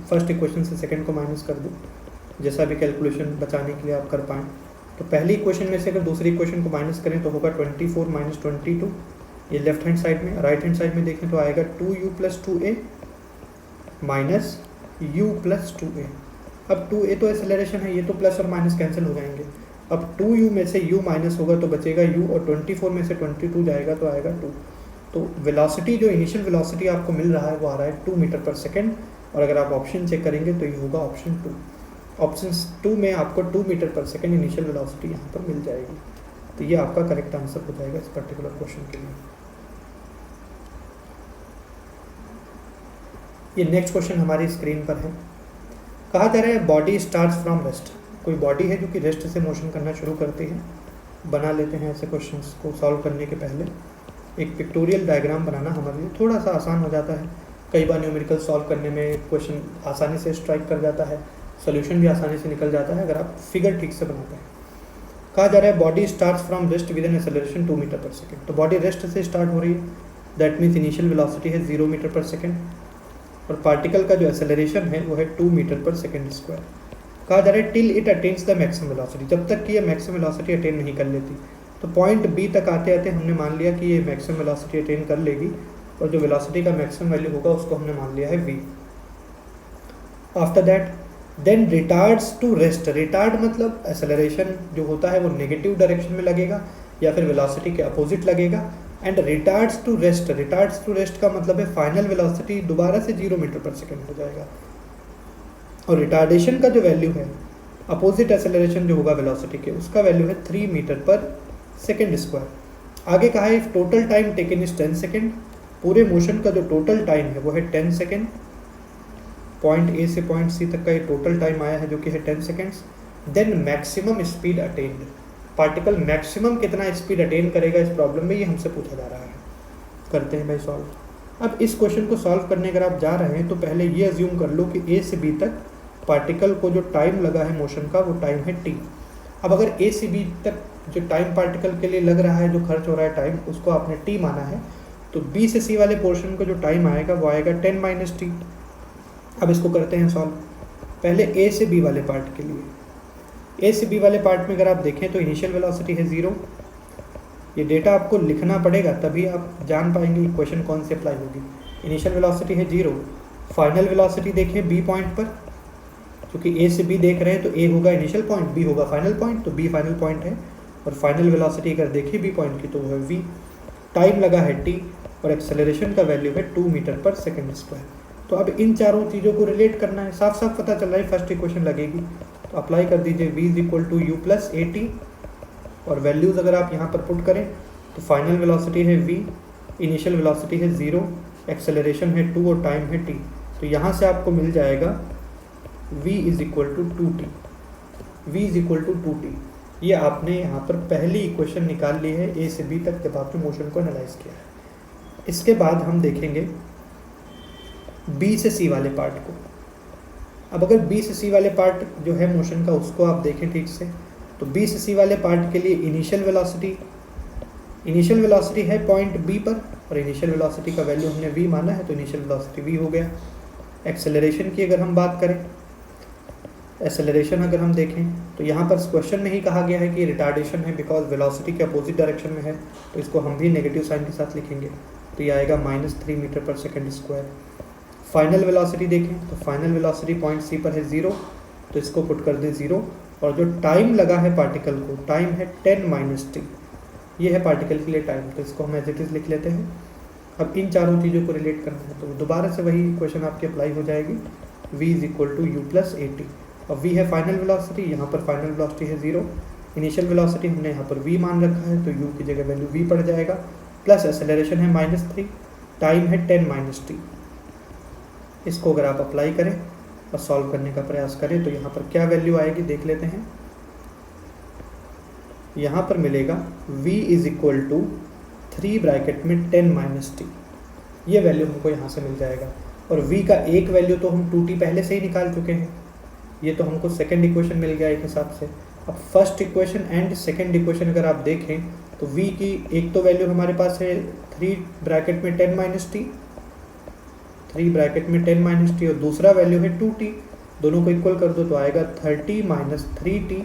फर्स्ट इक्वेशन से सेकंड को माइनस कर दूँ, जैसा भी कैलकुलेशन बचाने के लिए आप कर पाएँ। तो पहली इक्वेशन में से अगर दूसरी इक्वेशन को माइनस करें तो होगा 24 - 22, ये लेफ्ट हैंड साइड में। राइट हैंड साइड में देखें तो आएगा 2u + 2a minus u + 2a। अब 2a तो एक्सेलरेशन है, ये तो प्लस और माइनस कैंसिल हो जाएंगे। अब 2u में से u माइनस होगा तो बचेगा u, और 24 में से 22 जाएगा तो आएगा 2। तो वेलोसिटी जो इनिशियल वेलोसिटी आपको मिल रहा है वो आ रहा है 2 मीटर पर सेकेंड, और अगर आप ऑप्शन चेक करेंगे तो ये होगा ऑप्शन 2। ऑप्शन 2 में आपको 2 meter per second initial velocity यहाँ पर मिल जाएगी। तो ये आपका करेक्ट आंसर हो जाएगा इस पर्टिकुलर क्वेश्चन के लिए। ये नेक्स्ट क्वेश्चन हमारी स्क्रीन पर है। कहा जा रहा है बॉडी स्टार्ट्स फ्रॉम रेस्ट। कोई बॉडी है जो कि रेस्ट से मोशन करना शुरू करती है। बना लेते हैं ऐसे क्वेश्चंस को सॉल्व करने के पहले एक पिक्टोरियल डायग्राम बनाना हमारे लिए थोड़ा सा आसान हो जाता है। कई बार न्यूमेरिकल सॉल्व करने में क्वेश्चन आसानी से स्ट्राइक कर जाता है, सोल्यूशन भी आसानी से निकल जाता है अगर आप फिगर ठीक से बनाते हैं। कहा जा रहा है body starts from rest with an acceleration 2 meter per second. तो बॉडी रेस्ट से स्टार्ट हो रही है, दैट मीन्स इनिशियल वेलोसिटी है 0 मीटर पर सेकेंड, और पार्टिकल का जो एक्सेलरेशन है वो है 2 मीटर पर सेकेंड स्क्वायर। कहा जा रहा है till it attains the maximum velocity, जब तक कि ये मैक्सिमम वेलोसिटी अटेन नहीं कर लेती। तो पॉइंट बी तक आते आते हमने मान लिया कि ये मैक्सिमम वेलोसिटी अटेन कर लेगी, और जो वेलोसिटी का मैक्सिमम वैल्यू होगा उसको हमने मान लिया है v। After that then retards to rest. Retard मतलब एक्सेलरेशन जो होता है वो नेगेटिव डायरेक्शन में लगेगा या फिर वेलोसिटी के अपोजिट लगेगा। And retards to rest, retards to rest का मतलब है फाइनल वेलोसिटी दोबारा से 0 मीटर पर सेकेंड हो जाएगा। और रिटार्डेशन का जो वैल्यू है अपोजिट एक्सेलरेशन जो होगा वेलोसिटी के, उसका वैल्यू है 3 मीटर पर सेकेंड स्क्वायर। आगे कहा है if total time taken is 10 second, पूरे मोशन का जो टोटल टाइम है वो है 10 सेकेंड। पॉइंट ए से पॉइंट सी तक का ये टोटल टाइम आया है जो कि है 10 seconds. Then maximum speed attained, पार्टिकल मैक्सिमम कितना स्पीड अटेन करेगा इस प्रॉब्लम में, ये हमसे पूछा जा रहा है। करते हैं भाई सॉल्व। अब इस क्वेश्चन को सॉल्व करने अगर आप जा रहे हैं तो पहले ये अज्यूम कर लो कि ए से बी तक पार्टिकल को जो टाइम लगा है मोशन का वो टाइम है टी। अब अगर ए से बी तक जो टाइम पार्टिकल के लिए लग रहा है, जो खर्च हो रहा है टाइम, उसको आपने टी माना है, तो बी से सी वाले पोर्शन को जो टाइम आएगा वो आएगा 10 माइनस टी। अब इसको करते हैं सॉल्व। पहले ए से बी वाले पार्ट के लिए, ए से बी वाले पार्ट में अगर आप देखें तो इनिशियल वेलोसिटी है 0। ये डेटा आपको लिखना पड़ेगा तभी आप जान पाएंगे इक्वेशन कौन सी अप्लाई होगी। इनिशियल वेलोसिटी है 0। फाइनल वेलोसिटी देखें बी पॉइंट पर, क्योंकि ए से बी देख रहे हैं तो ए होगा इनिशियल पॉइंट, बी होगा फाइनल पॉइंट, तो बी फाइनल पॉइंट है। और फाइनल वेलोसिटी अगर देखें बी पॉइंट की तो वो है वी। टाइम लगा है टी और एक्सेलरेशन का वैल्यू है 2 मीटर पर सेकेंड स्क्वायर। तो अब इन चारों चीज़ों को रिलेट करना है। साफ साफ पता चल रहा है फर्स्ट इक्वेशन लगेगी, तो अप्लाई कर दीजिए v is equal to u plus a t, और वैल्यूज़ अगर आप यहाँ पर पुट करें तो फाइनल वेलोसिटी है v, इनिशियल वेलोसिटी है 0, एक्सेलरेशन है 2 और टाइम है t। तो यहाँ से आपको मिल जाएगा v is equal to 2t, v is equal to 2t। ये आपने यहाँ पर पहली इक्वेशन निकाल ली है ए से बी तक जब आपने मोशन को एनालाइज किया है। इसके बाद हम देखेंगे बी से सी वाले पार्ट को। अब अगर बी से सी वाले पार्ट जो है मोशन का उसको आप देखें ठीक से, तो बी से सी वाले पार्ट के लिए इनिशियल वेलोसिटी है पॉइंट बी पर, और इनिशियल वेलोसिटी का वैल्यू हमने v माना है तो इनिशियल वेलोसिटी v हो गया। एक्सेलरेशन की अगर हम बात करें, एक्सेलरेशन अगर हम देखें तो यहाँ पर क्वेश्चन में ही कहा गया है कि रिटार्डेशन है बिकॉज वेलोसिटी के अपोजिट डायरेक्शन में है, तो इसको हम भी नेगेटिव साइन के साथ लिखेंगे, तो ये आएगा -3 metre per second square. Final velocity देखें तो फाइनल वेलोसिटी पॉइंट सी पर है 0, तो इसको पुट कर दें 0, और जो टाइम लगा है पार्टिकल को, टाइम है 10 माइनस टी, ये है पार्टिकल के लिए टाइम, तो इसको हम एज इट इज़ लिख लेते हैं। अब इन चारों चीज़ों को रिलेट करना है तो दोबारा से वही क्वेश्चन आपकी अप्लाई हो जाएगी, v is equal to u plus a t. अब v है फाइनल वेलोसिटी, यहाँ पर फाइनल वेलोसिटी है 0, इनिशियल वेलोसिटी हमने यहाँ पर v मान रखा है तो u की जगह वैल्यू v पड़ जाएगा, प्लस एक्सेलरेशन है -3, टाइम है 10 माइनस टी। इसको अगर आप अप्लाई करें और सॉल्व करने का प्रयास करें तो यहाँ पर क्या वैल्यू आएगी देख लेते हैं। यहाँ पर मिलेगा v is equal to 3 bracket में 10 माइनस टी, ये वैल्यू हमको यहाँ से मिल जाएगा। और v का एक वैल्यू तो हम 2t पहले से ही निकाल चुके हैं, ये तो हमको सेकेंड इक्वेशन मिल गया एक हिसाब से। अब first equation and second equation अगर आप देखें तो v की एक तो वैल्यू हमारे पास है 3 ब्रैकेट में 10 माइनस टी, 3 ब्रैकेट में 10 माइनस टी, और दूसरा वैल्यू है 2t, दोनों को इक्वल कर दो तो आएगा 30 minus 3t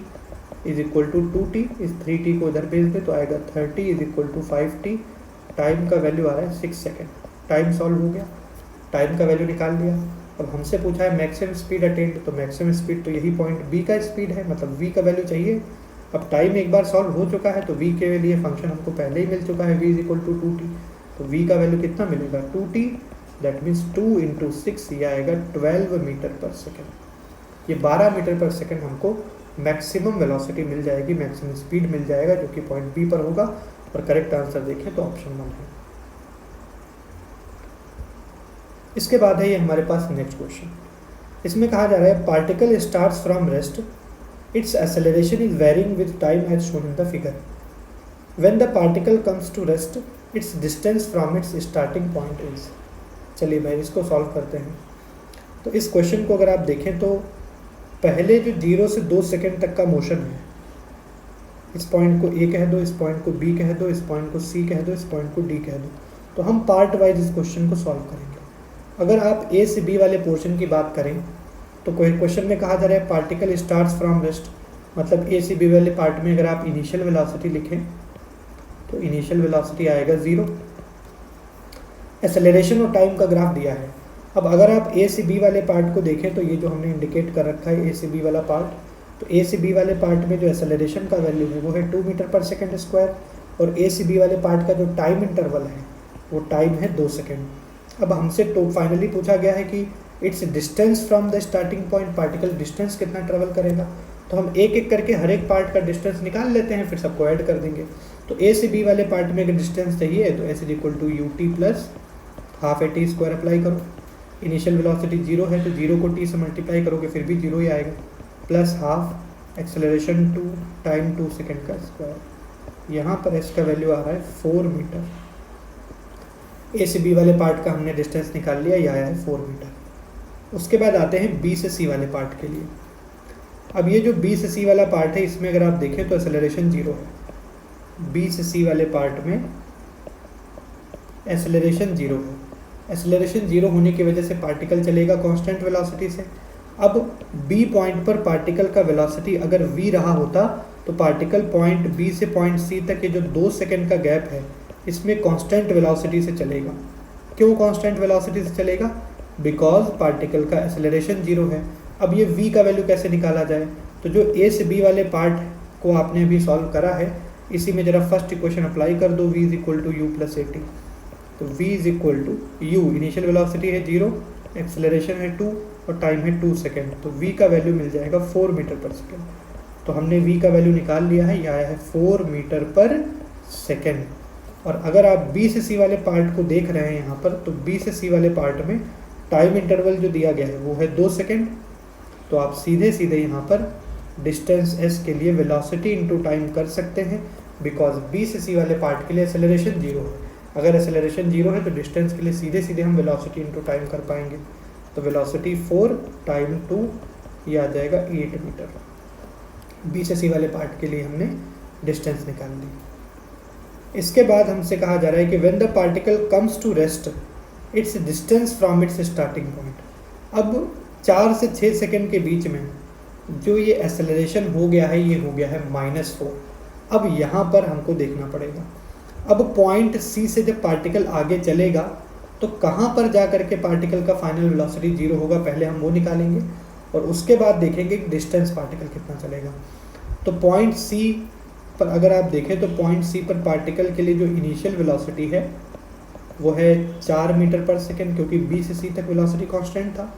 is equal to 2t। इस 3t को इधर भेज दे तो आएगा 30 is equal to 5t। Time का वैल्यू आ रहा है 6 सेकेंड। टाइम सॉल्व हो गया, टाइम का वैल्यू निकाल लिया। अब हमसे पूछा है मैक्सिमम स्पीड अटेंड, तो मैक्सिमम स्पीड तो यही पॉइंट b का स्पीड है, मतलब v का वैल्यू चाहिए। अब टाइम एक बार सॉल्व हो चुका है तो v के लिए फंक्शन हमको पहले ही मिल चुका है, v is equal to 2t। तो v का वैल्यू कितना मिलेगा 2t, दैट मीन्स 2 इंटू 6, ये आएगा 12 मीटर पर सेकेंड। ये 12 मीटर पर सेकेंड हमको मैक्सिमम वेलोसिटी मिल जाएगी, मैक्सिमम स्पीड मिल जाएगा, जो कि पॉइंट बी पर होगा। और करेक्ट आंसर देखें तो ऑप्शन 1 है। इसके बाद है ये हमारे पास नेक्स्ट क्वेश्चन। इसमें कहा जा रहा है particle starts from rest, its acceleration is varying with time as shown in the figure. When the particle comes to rest, its distance from its starting point is. चलिए भाई इसको सॉल्व करते हैं। तो इस क्वेश्चन को अगर आप देखें तो पहले जो 0 से 2 सेकेंड तक का मोशन है, इस पॉइंट को ए कह दो, इस पॉइंट को बी कह दो, इस पॉइंट को सी कह दो, इस पॉइंट को डी कह दो। तो हम पार्ट वाइज इस क्वेश्चन को सॉल्व करेंगे। अगर आप ए से बी वाले पोर्शन की बात करें तो कोई क्वेश्चन में कहा जा रहा है पार्टिकल स्टार्ट्स फ्रॉम रेस्ट, मतलब ए से बी वाले पार्ट में अगर आप इनिशियल वेलोसिटी लिखें तो इनिशियल वेलोसिटी आएगा 0। एक्सेलरेशन और टाइम का ग्राफ दिया है। अब अगर आप ए से बी वाले पार्ट को देखें तो ये जो हमने इंडिकेट कर रखा है ए से बी वाला पार्ट, तो ए से बी वाले पार्ट में जो एक्सेलरेशन का वैल्यू है वो है 2 मीटर पर सेकेंड स्क्वायर, और ए से बी वाले पार्ट का जो टाइम इंटरवल है वो टाइम है 2 सेकेंड। अब हमसे तो फाइनली पूछा गया है कि it's distance from the starting point, particle distance कितना ट्रेवल करेगा। तो हम एक एक करके हर एक पार्ट का डिस्टेंस निकाल लेते हैं, फिर सबको ऐड कर देंगे। तो ए से बी वाले पार्ट में अगर डिस्टेंस चाहिए तो s is equal to u t plus half a t square apply करो। इनिशियल वेलोसिटी 0 है तो 0 को t से मल्टीप्लाई करोगे फिर भी 0 ही आएगा, plus half acceleration 2 time 2 second का स्क्वायर। यहाँ पर इसका वैल्यू आ रहा है 4 मीटर। ए से बी वाले पार्ट का हमने डिस्टेंस निकाल लिया, यह आया है 4 मीटर। उसके बाद आते हैं बी से सी वाले पार्ट के लिए। अब ये जो बी से सी वाला पार्ट है इसमें अगर आप देखें तो एक्सेलरेशन 0 है। बी से सी वाले पार्ट में एक्सेलरेशन 0 है। एक्सेलरेशन 0 होने की वजह से पार्टिकल चलेगा कांस्टेंट वेलोसिटी से। अब बी पॉइंट पर पार्टिकल का वेलोसिटी अगर v रहा होता तो पार्टिकल पॉइंट बी से पॉइंट सी तक ये जो 2 सेकेंड का गैप है इसमें कांस्टेंट वेलोसिटी से चलेगा। क्यों कांस्टेंट वेलोसिटी से चलेगा? बिकॉज पार्टिकल का एक्सेलरेशन 0 है। अब ये v का वैल्यू कैसे निकाला जाए? तो जो ए से बी वाले पार्ट को आपने अभी सॉल्व करा है इसी में जरा फर्स्ट इक्वेशन अप्लाई कर दो, v is equal to u plus a t. तो v is equal to u, initial velocity है 0, एक्सेलरेशन है 2 और टाइम है 2 सेकेंड। तो v का वैल्यू मिल जाएगा 4 मीटर पर सेकेंड। तो हमने v का वैल्यू निकाल लिया है, यह आया है 4 मीटर पर सेकेंड। और अगर आप b से c वाले पार्ट को देख रहे हैं यहाँ पर, तो b से c वाले पार्ट में टाइम इंटरवल जो दिया गया है वो है 2 सेकेंड। तो आप सीधे सीधे यहाँ पर डिस्टेंस s के लिए वेलोसिटी इंटू टाइम कर सकते हैं, बिकॉज b से c वाले पार्ट के लिए एक्सेलरेशन 0 है। अगर एक्सेलरेशन 0 है तो डिस्टेंस के लिए सीधे सीधे हम वेलोसिटी इंटू टाइम कर पाएंगे। तो वेलोसिटी 4 टाइम 2 ये आ जाएगा 8 मीटर। बी से सी वाले पार्ट के लिए हमने डिस्टेंस निकाल ली। इसके बाद हमसे कहा जा रहा है कि when the particle comes to rest, its distance from its starting point. अब 4 से 6 सेकेंड के बीच में जो ये एक्सेलरेशन हो गया है ये हो गया है -4। अब यहाँ पर हमको देखना पड़ेगा, अब पॉइंट सी से जब पार्टिकल आगे चलेगा तो कहाँ पर जा करके पार्टिकल का फाइनल वेलोसिटी 0 होगा, पहले हम वो निकालेंगे और उसके बाद देखेंगे कि डिस्टेंस पार्टिकल कितना चलेगा। तो पॉइंट सी पर अगर आप देखें तो पॉइंट सी पर पार्टिकल के लिए जो इनिशियल वेलोसिटी है वो है 4 मीटर पर सेकेंड, क्योंकि बी से सी तक वेलोसिटी कांस्टेंट था।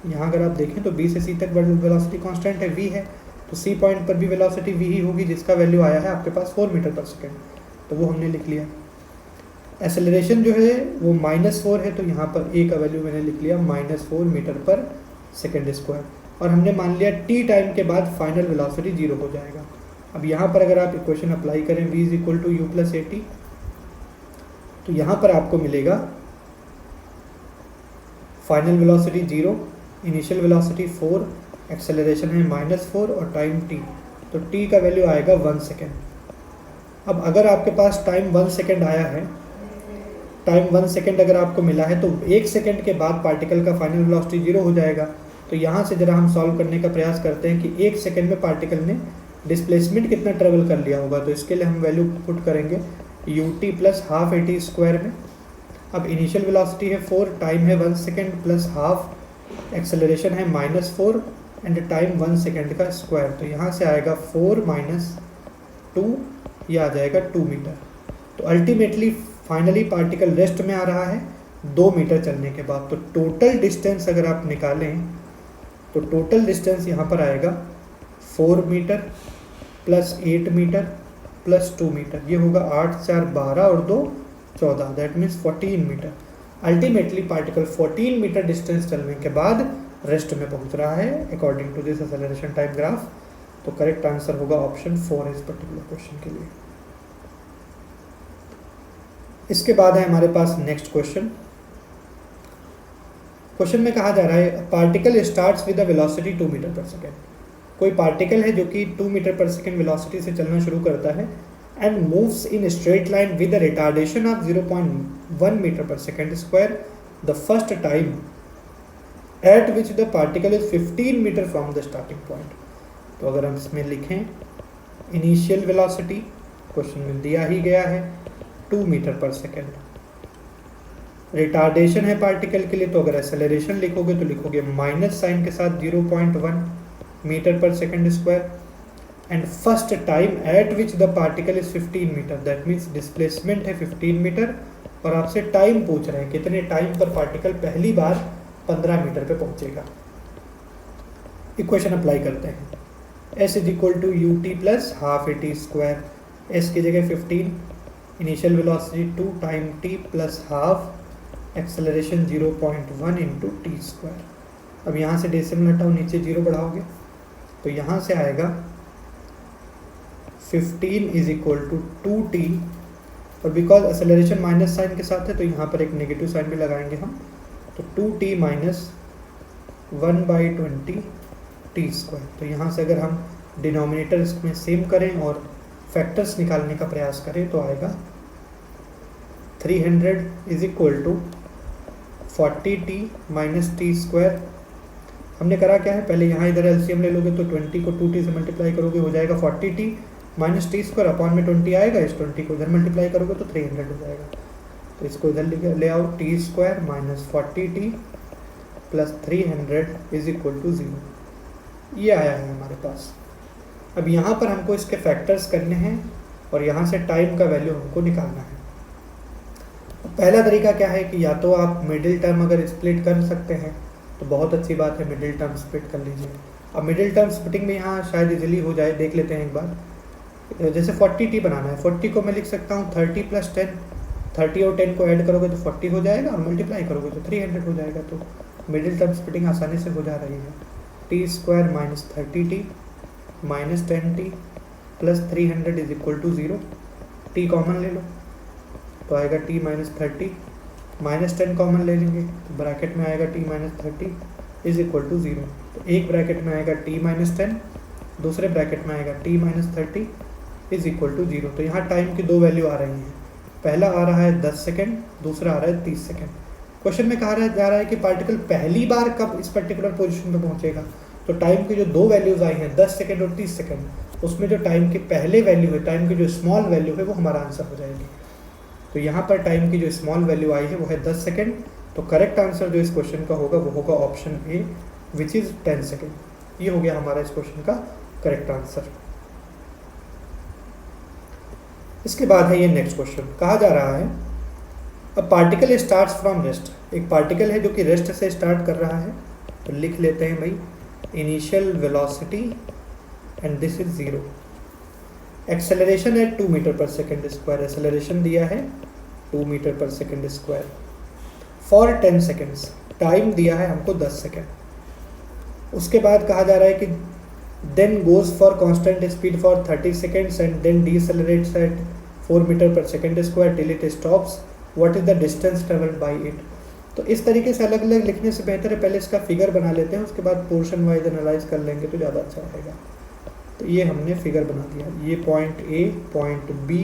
यहाँ अगर आप देखें तो बी से सी तक वेलोसिटी कांस्टेंट है, वी है, तो सी पॉइंट पर भी वेलोसिटी वी ही होगी, जिसका वैल्यू आया है आपके पास 4 मीटर पर सेकेंड। तो वो हमने लिख लिया। एक्सेलरेशन जो है वो -4 है, तो यहाँ पर ए का वैल्यू मैंने लिख लिया -4 मीटर पर सेकेंड स्क्वायर। और हमने मान लिया टी टाइम के बाद फाइनल वेलोसिटी 0 हो जाएगा। अब यहाँ पर अगर आप इक्वेशन अप्लाई करें v is equal to u plus a t, तो यहाँ पर आपको मिलेगा final velocity 0, initial velocity 4, acceleration है -4 और टाइम t। तो t का वैल्यू आएगा 1 सेकेंड। अब अगर आपके पास टाइम 1 सेकेंड आया है, टाइम 1 सेकेंड अगर आपको मिला है तो 1 सेकेंड के बाद पार्टिकल का फाइनल वेलोसिटी 0 हो जाएगा। तो यहाँ से जरा हम सॉल्व करने का प्रयास करते हैं कि 1 सेकेंड में पार्टिकल ने डिस्प्लेसमेंट कितना ट्रेवल कर लिया होगा। तो इसके लिए हम वैल्यू पुट करेंगे you t plus half a t square में। अब इनिशियल वेलोसिटी है 4, टाइम है 1 सेकेंड प्लस हाफ, एक्सेलरेशन है -4 एंड टाइम 1 सेकेंड का स्क्वायर। तो यहाँ से आएगा 4 - 2, ये आ जाएगा 2 मीटर। तो अल्टीमेटली फाइनली पार्टिकल रेस्ट में आ रहा है 2 मीटर चलने के बाद। तो टोटल डिस्टेंस अगर आप निकालें तो टोटल डिस्टेंस यहाँ पर आएगा 4 meter plus 8 meter plus 2 meter, ये होगा 8 4 12 और 2 14, that means 14 meter. Ultimately particle 14 meter distance चलने के बाद रेस्ट में पहुंच रहा है according to this acceleration time graph. तो करेक्ट आंसर होगा ऑप्शन 4 इस पर्टिकुलर क्वेश्चन के लिए। इसके बाद है हमारे पास नेक्स्ट क्वेश्चन। क्वेश्चन में कहा जा रहा है particle starts with a velocity 2 meter per second. कोई पार्टिकल है जो कि 2 मीटर पर सेकेंड वेलोसिटी से चलना शुरू करता है and moves in straight line with a retardation of 0.1 metre per second square the first time at which the particle is 15 metre from the starting point. तो अगर हम इसमें लिखें इनिशियल वेलोसिटी, क्वेश्चन में दिया ही गया है 2 मीटर पर सेकेंड। रिटार्डेशन है पार्टिकल के लिए, तो अगर एक्सेलरेशन लिखोगे तो लिखोगे माइनस साइन के साथ 0.1 metre per second square and first time at which the particle is 15 meter, that means displacement है 15 मीटर और आपसे टाइम पूछ रहे हैं कितने टाइम पर पार्टिकल पहली बार 15 मीटर पे पहुंचेगा। इक्वेशन अप्लाई करते हैं। s is equal to u t plus half a t square, s की जगह 15, initial velocity 2 time t plus half, acceleration 0.1 into t square. अब यहाँ से डेसिमल हटाओ, नीचे 0 बढ़ाओगे तो यहाँ से आएगा 15 इज इक्वल टू 2t, और बिकॉज एक्सेलरेशन माइनस साइन के साथ है तो यहाँ पर एक नेगेटिव साइन भी लगाएंगे हम, तो 2t माइनस 1/20 टी स्क्वायर। तो यहाँ से अगर हम डिनोमिनेटर इसमें सेम करें और फैक्टर्स निकालने का प्रयास करें तो आएगा 300 is equal to 40t minus t square. हमने करा क्या है, पहले यहाँ इधर एलसीएम ले लोगे तो 20 को 2t से मल्टीप्लाई करोगे हो जाएगा 40t minus t square, upon में 20 आएगा, इस 20 को इधर मल्टीप्लाई करोगे तो 300 हो जाएगा। तो इसको इधर ले आओ, t square minus 40t plus 300 is equal to 0, ये आया है हमारे पास। अब यहाँ पर हमको इसके फैक्टर्स करने हैं और यहाँ से टाइम का वैल्यू हमको निकालना है। पहला तरीका क्या है कि या तो आप मिडिल टर्म अगर स्प्लिट कर सकते हैं तो बहुत अच्छी बात है, मिडिल टर्म स्प्लिट कर लीजिए। अब मिडिल टर्म स्प्लिटिंग में यहाँ शायद इजीली हो जाए, देख लेते हैं एक बार। जैसे 40t बनाना है, 40 को मैं लिख सकता हूँ 30 प्लस 10, 30 और 10 को ऐड करोगे तो 40 हो जाएगा और मल्टीप्लाई करोगे तो 300 हो जाएगा। तो मिडिल टर्म स्प्लिटिंग आसानी से हो जा रही है। T square minus 30t minus 10t plus 300 is equal to 0, t common ले लो तो आएगा t माइनस 30, माइनस 10 कॉमन ले लेंगे तो ब्रैकेट में आएगा t minus 30 is equal to 0। तो एक ब्रैकेट में आएगा t माइनस 10, दूसरे ब्रैकेट में आएगा t minus 30 is equal to 0। तो यहाँ टाइम की दो वैल्यू आ रही हैं, पहला आ रहा है 10 सेकेंड, दूसरा आ रहा है 30 सेकेंड। क्वेश्चन में कहा जा रहा है कि पार्टिकल पहली बार कब इस पर्टिकुलर पोजीशन पे पहुंचेगा। तो टाइम की जो दो वैल्यूज आई हैं 10 सेकेंड और 30 सेकेंड, उसमें जो टाइम की पहले वैल्यू है, टाइम की जो स्मॉल वैल्यू है वो हमारा आंसर हो जाएगी। तो यहाँ पर टाइम की जो स्मॉल वैल्यू आई है वो है 10 सेकेंड। तो करेक्ट आंसर जो इस क्वेश्चन का होगा वो होगा option A which is 10 second. ये हो गया हमारा इस क्वेश्चन का करेक्ट आंसर। इसके बाद है ये नेक्स्ट क्वेश्चन। कहा जा रहा है a particle starts from rest. एक पार्टिकल है जो कि रेस्ट से स्टार्ट कर रहा है, तो लिख लेते हैं भाई initial velocity and this is 0। Acceleration है 2 meter per second square, acceleration दिया है 2 meter per second square for 10 seconds, time दिया है हमको 10 सेकेंड। उसके बाद कहा जा रहा है कि then goes for constant speed for 30 seconds and then decelerates at 4 metre per second square till it stops, what is the distance travelled by it. तो इस तरीके से अलग अलग लिखने से बेहतर है पहले इसका फिगर बना लेते हैं, उसके बाद पोर्शन वाइज एनालाइज कर लेंगे तो ज़्यादा अच्छा रहेगा। तो ये हमने फिगर बना दिया, ये point A, point B,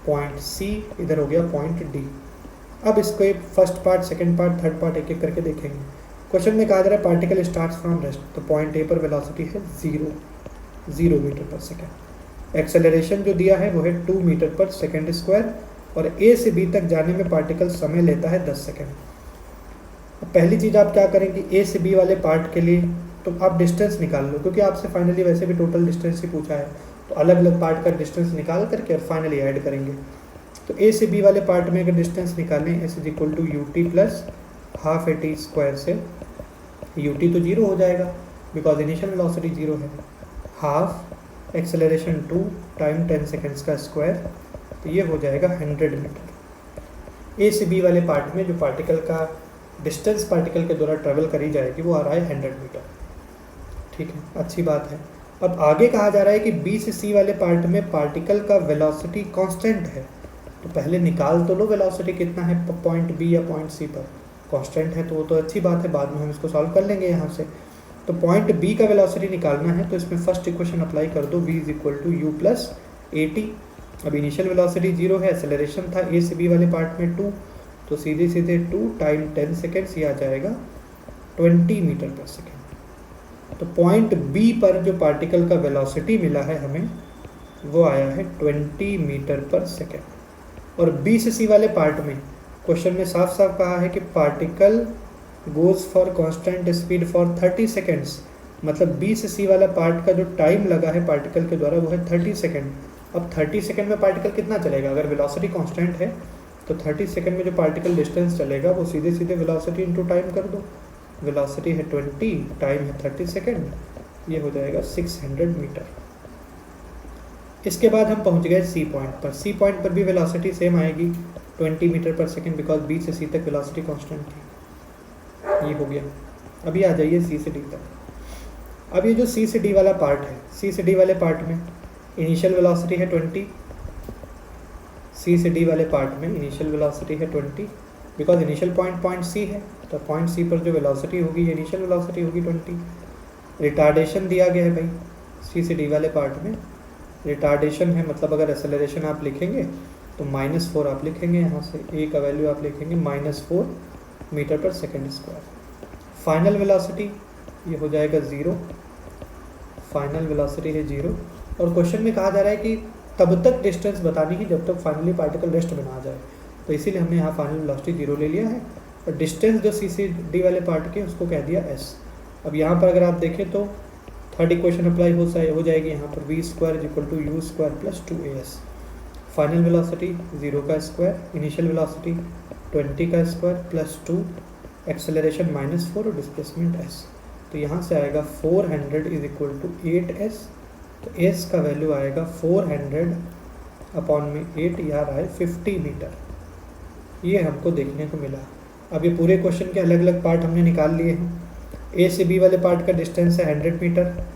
point C, इधर हो गया पॉइंट डी। अब इसको first part, second part, third part एक एक करके देखेंगे। क्वेश्चन में कहा जा रहा है पार्टिकल स्टार्ट्स फ्रॉम रेस्ट, तो पॉइंट ए पर वेलोसिटी है 0 मीटर पर सेकेंड। एक्सेलरेशन जो दिया है वो है 2 मीटर पर सेकेंड स्क्वायर और ए से बी तक जाने में पार्टिकल समय लेता है 10 सेकेंड। पहली चीज़ आप क्या करेंगे, ए से बी वाले पार्ट के लिए तो आप डिस्टेंस निकाल लो, क्योंकि आपसे फाइनली वैसे भी टोटल डिस्टेंस ही पूछा है, तो अलग अलग पार्ट का डिस्टेंस निकाल करके और फाइनली ऐड करेंगे। तो ए से बी वाले पार्ट में अगर डिस्टेंस निकालें s is equal to u t plus half a t square से यू टी तो जीरो हो जाएगा बिकॉज इनिशियल वेलोसिटी जीरो है, हाफ एक्सेलरेशन 2 टाइम 10 सेकेंड्स का स्क्वायर, तो ये हो जाएगा 100 मीटर। ए से बी वाले पार्ट में जो पार्टिकल का डिस्टेंस पार्टिकल के द्वारा ट्रेवल करी जाएगी वो आ रहा है 100 मीटर। ठीक है, अच्छी बात है। अब आगे कहा जा रहा है कि बी से सी वाले पार्ट में पार्टिकल का वेलोसिटी कांस्टेंट है, तो पहले निकाल तो लो वेलोसिटी कितना है पॉइंट बी या पॉइंट सी पर। कांस्टेंट है तो वो तो अच्छी बात है, बाद में हम इसको सॉल्व कर लेंगे यहाँ से। तो पॉइंट बी का वेलोसिटी निकालना है तो इसमें फर्स्ट इक्वेशन अप्लाई कर दो, v is equal to u plus a t. अब इनिशियल वेलोसिटी जीरो है, एक्सेलरेशन था ए से बी वाले पार्ट में 2, तो सीधे सीधे 2 टाइम 10 सेकेंड्स ये आ जाएगा 20 मीटर पर सेकेंड। तो पॉइंट बी पर जो पार्टिकल का वेलोसिटी मिला है हमें वो आया है 20 मीटर पर सेकेंड। और बी से सी वाले पार्ट में क्वेश्चन में साफ साफ कहा है कि particle goes for constant speed for 30 seconds, मतलब बी से सी वाला पार्ट का जो टाइम लगा है पार्टिकल के द्वारा वो है 30 सेकेंड। अब 30 सेकेंड में पार्टिकल कितना चलेगा, अगर वेलोसिटी कांस्टेंट है तो 30 सेकेंड में जो पार्टिकल डिस्टेंस चलेगा वो सीधे सीधे वेलोसिटी इंटू टाइम कर दो। वेलोसिटी है 20, टाइम है 30 सेकेंड, ये हो जाएगा 600 मीटर। इसके बाद हम पहुंच गए सी पॉइंट पर। सी पॉइंट पर भी वेलोसिटी सेम आएगी 20 metre per second because B से सी तक वेलोसिटी कांस्टेंट थी। ये हो गया। अभी आ जाइए सी से डी तक। अब ये जो सी से डी वाला पार्ट है, सी से डी वाले पार्ट में इनिशियल वेलोसिटी है 20, सी से डी वाले पार्ट में इनिशियल वेलोसिटी है 20 बिकॉज इनिशियल पॉइंट सी है, तो पॉइंट सी पर जो वेलोसिटी होगी इनिशियल वेलोसिटी होगी 20। रिटार्डेशन दिया गया है भाई सी से डी वाले पार्ट में, रिटार्डेशन है मतलब अगर एक्सेलरेशन आप लिखेंगे तो -4 आप लिखेंगे, यहाँ से ए का वैल्यू आप लिखेंगे -4 metre per second square. Final velocity ये हो जाएगा 0, फाइनल वेलोसिटी है 0। और क्वेश्चन में कहा जा रहा है कि तब तक डिस्टेंस बतानी है जब तक फाइनली पार्टिकल रेस्ट में ना आ जाए, तो इसीलिए हमने यहाँ फाइनल वेलोसिटी 0 ले लिया है और डिस्टेंस जो सी से डी वाले पार्ट के उसको कह दिया s। अब यहाँ पर अगर आप देखें तो थर्ड इक्वेशन अप्लाई हो जाएगी यहाँ पर v square is equal to u square plus 2as। Final velocity 0 का स्क्वायर, इनिशियल वेलोसिटी 20 का स्क्वायर प्लस 2, एक्सेलरेशन -4 और डिस्प्लेसमेंट s। तो यहाँ से आएगा 400 इज इक्वल टू 8s, तो s का वैल्यू आएगा 400 अपॉन में 8, यहाँ रहा है 50 मीटर। ये हमको देखने को मिला। अब ये पूरे क्वेश्चन के अलग अलग पार्ट हमने निकाल लिए हैं। ए से बी वाले पार्ट का डिस्टेंस है 100 मीटर,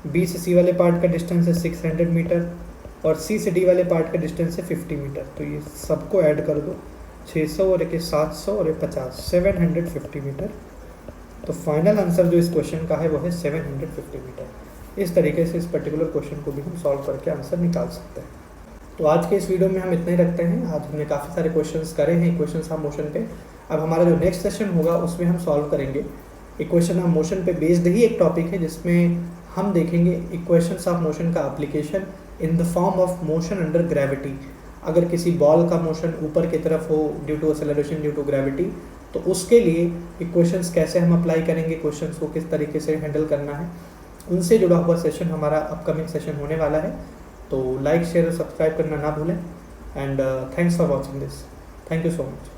बी से सी वाले पार्ट का डिस्टेंस है 600 मीटर और सी से डी वाले पार्ट का डिस्टेंस है 50 मीटर। तो ये सबको ऐड कर दो, 600 और एक 700 और एक 50, 750 मीटर। तो फाइनल आंसर जो इस क्वेश्चन का है वो है 750 मीटर। इस तरीके से इस पर्टिकुलर क्वेश्चन को भी हम सॉल्व करके आंसर निकाल सकते हैं। तो आज के इस वीडियो में हम इतना ही रखते हैं। आज हमने काफ़ी सारे क्वेश्चंस करे हैं इक्वेशंस ऑफ मोशन पे। अब हमारा जो नेक्स्ट सेशन होगा उसमें हम सॉल्व करेंगे इक्वेशन ऑफ मोशन पे बेस्ड ही एक टॉपिक है जिसमें हम देखेंगे इक्वेशंस ऑफ मोशन का application in the form of motion under gravity. अगर किसी बॉल का मोशन ऊपर की तरफ हो due to acceleration due to gravity, तो उसके लिए इक्वेशंस कैसे हम अप्लाई करेंगे, क्वेश्चंस को किस तरीके से हैंडल करना है, उनसे जुड़ा हुआ सेशन हमारा अपकमिंग सेशन होने वाला है। तो लाइक शेयर और सब्सक्राइब करना ना भूलें। And thanks for watching this. Thank you so much.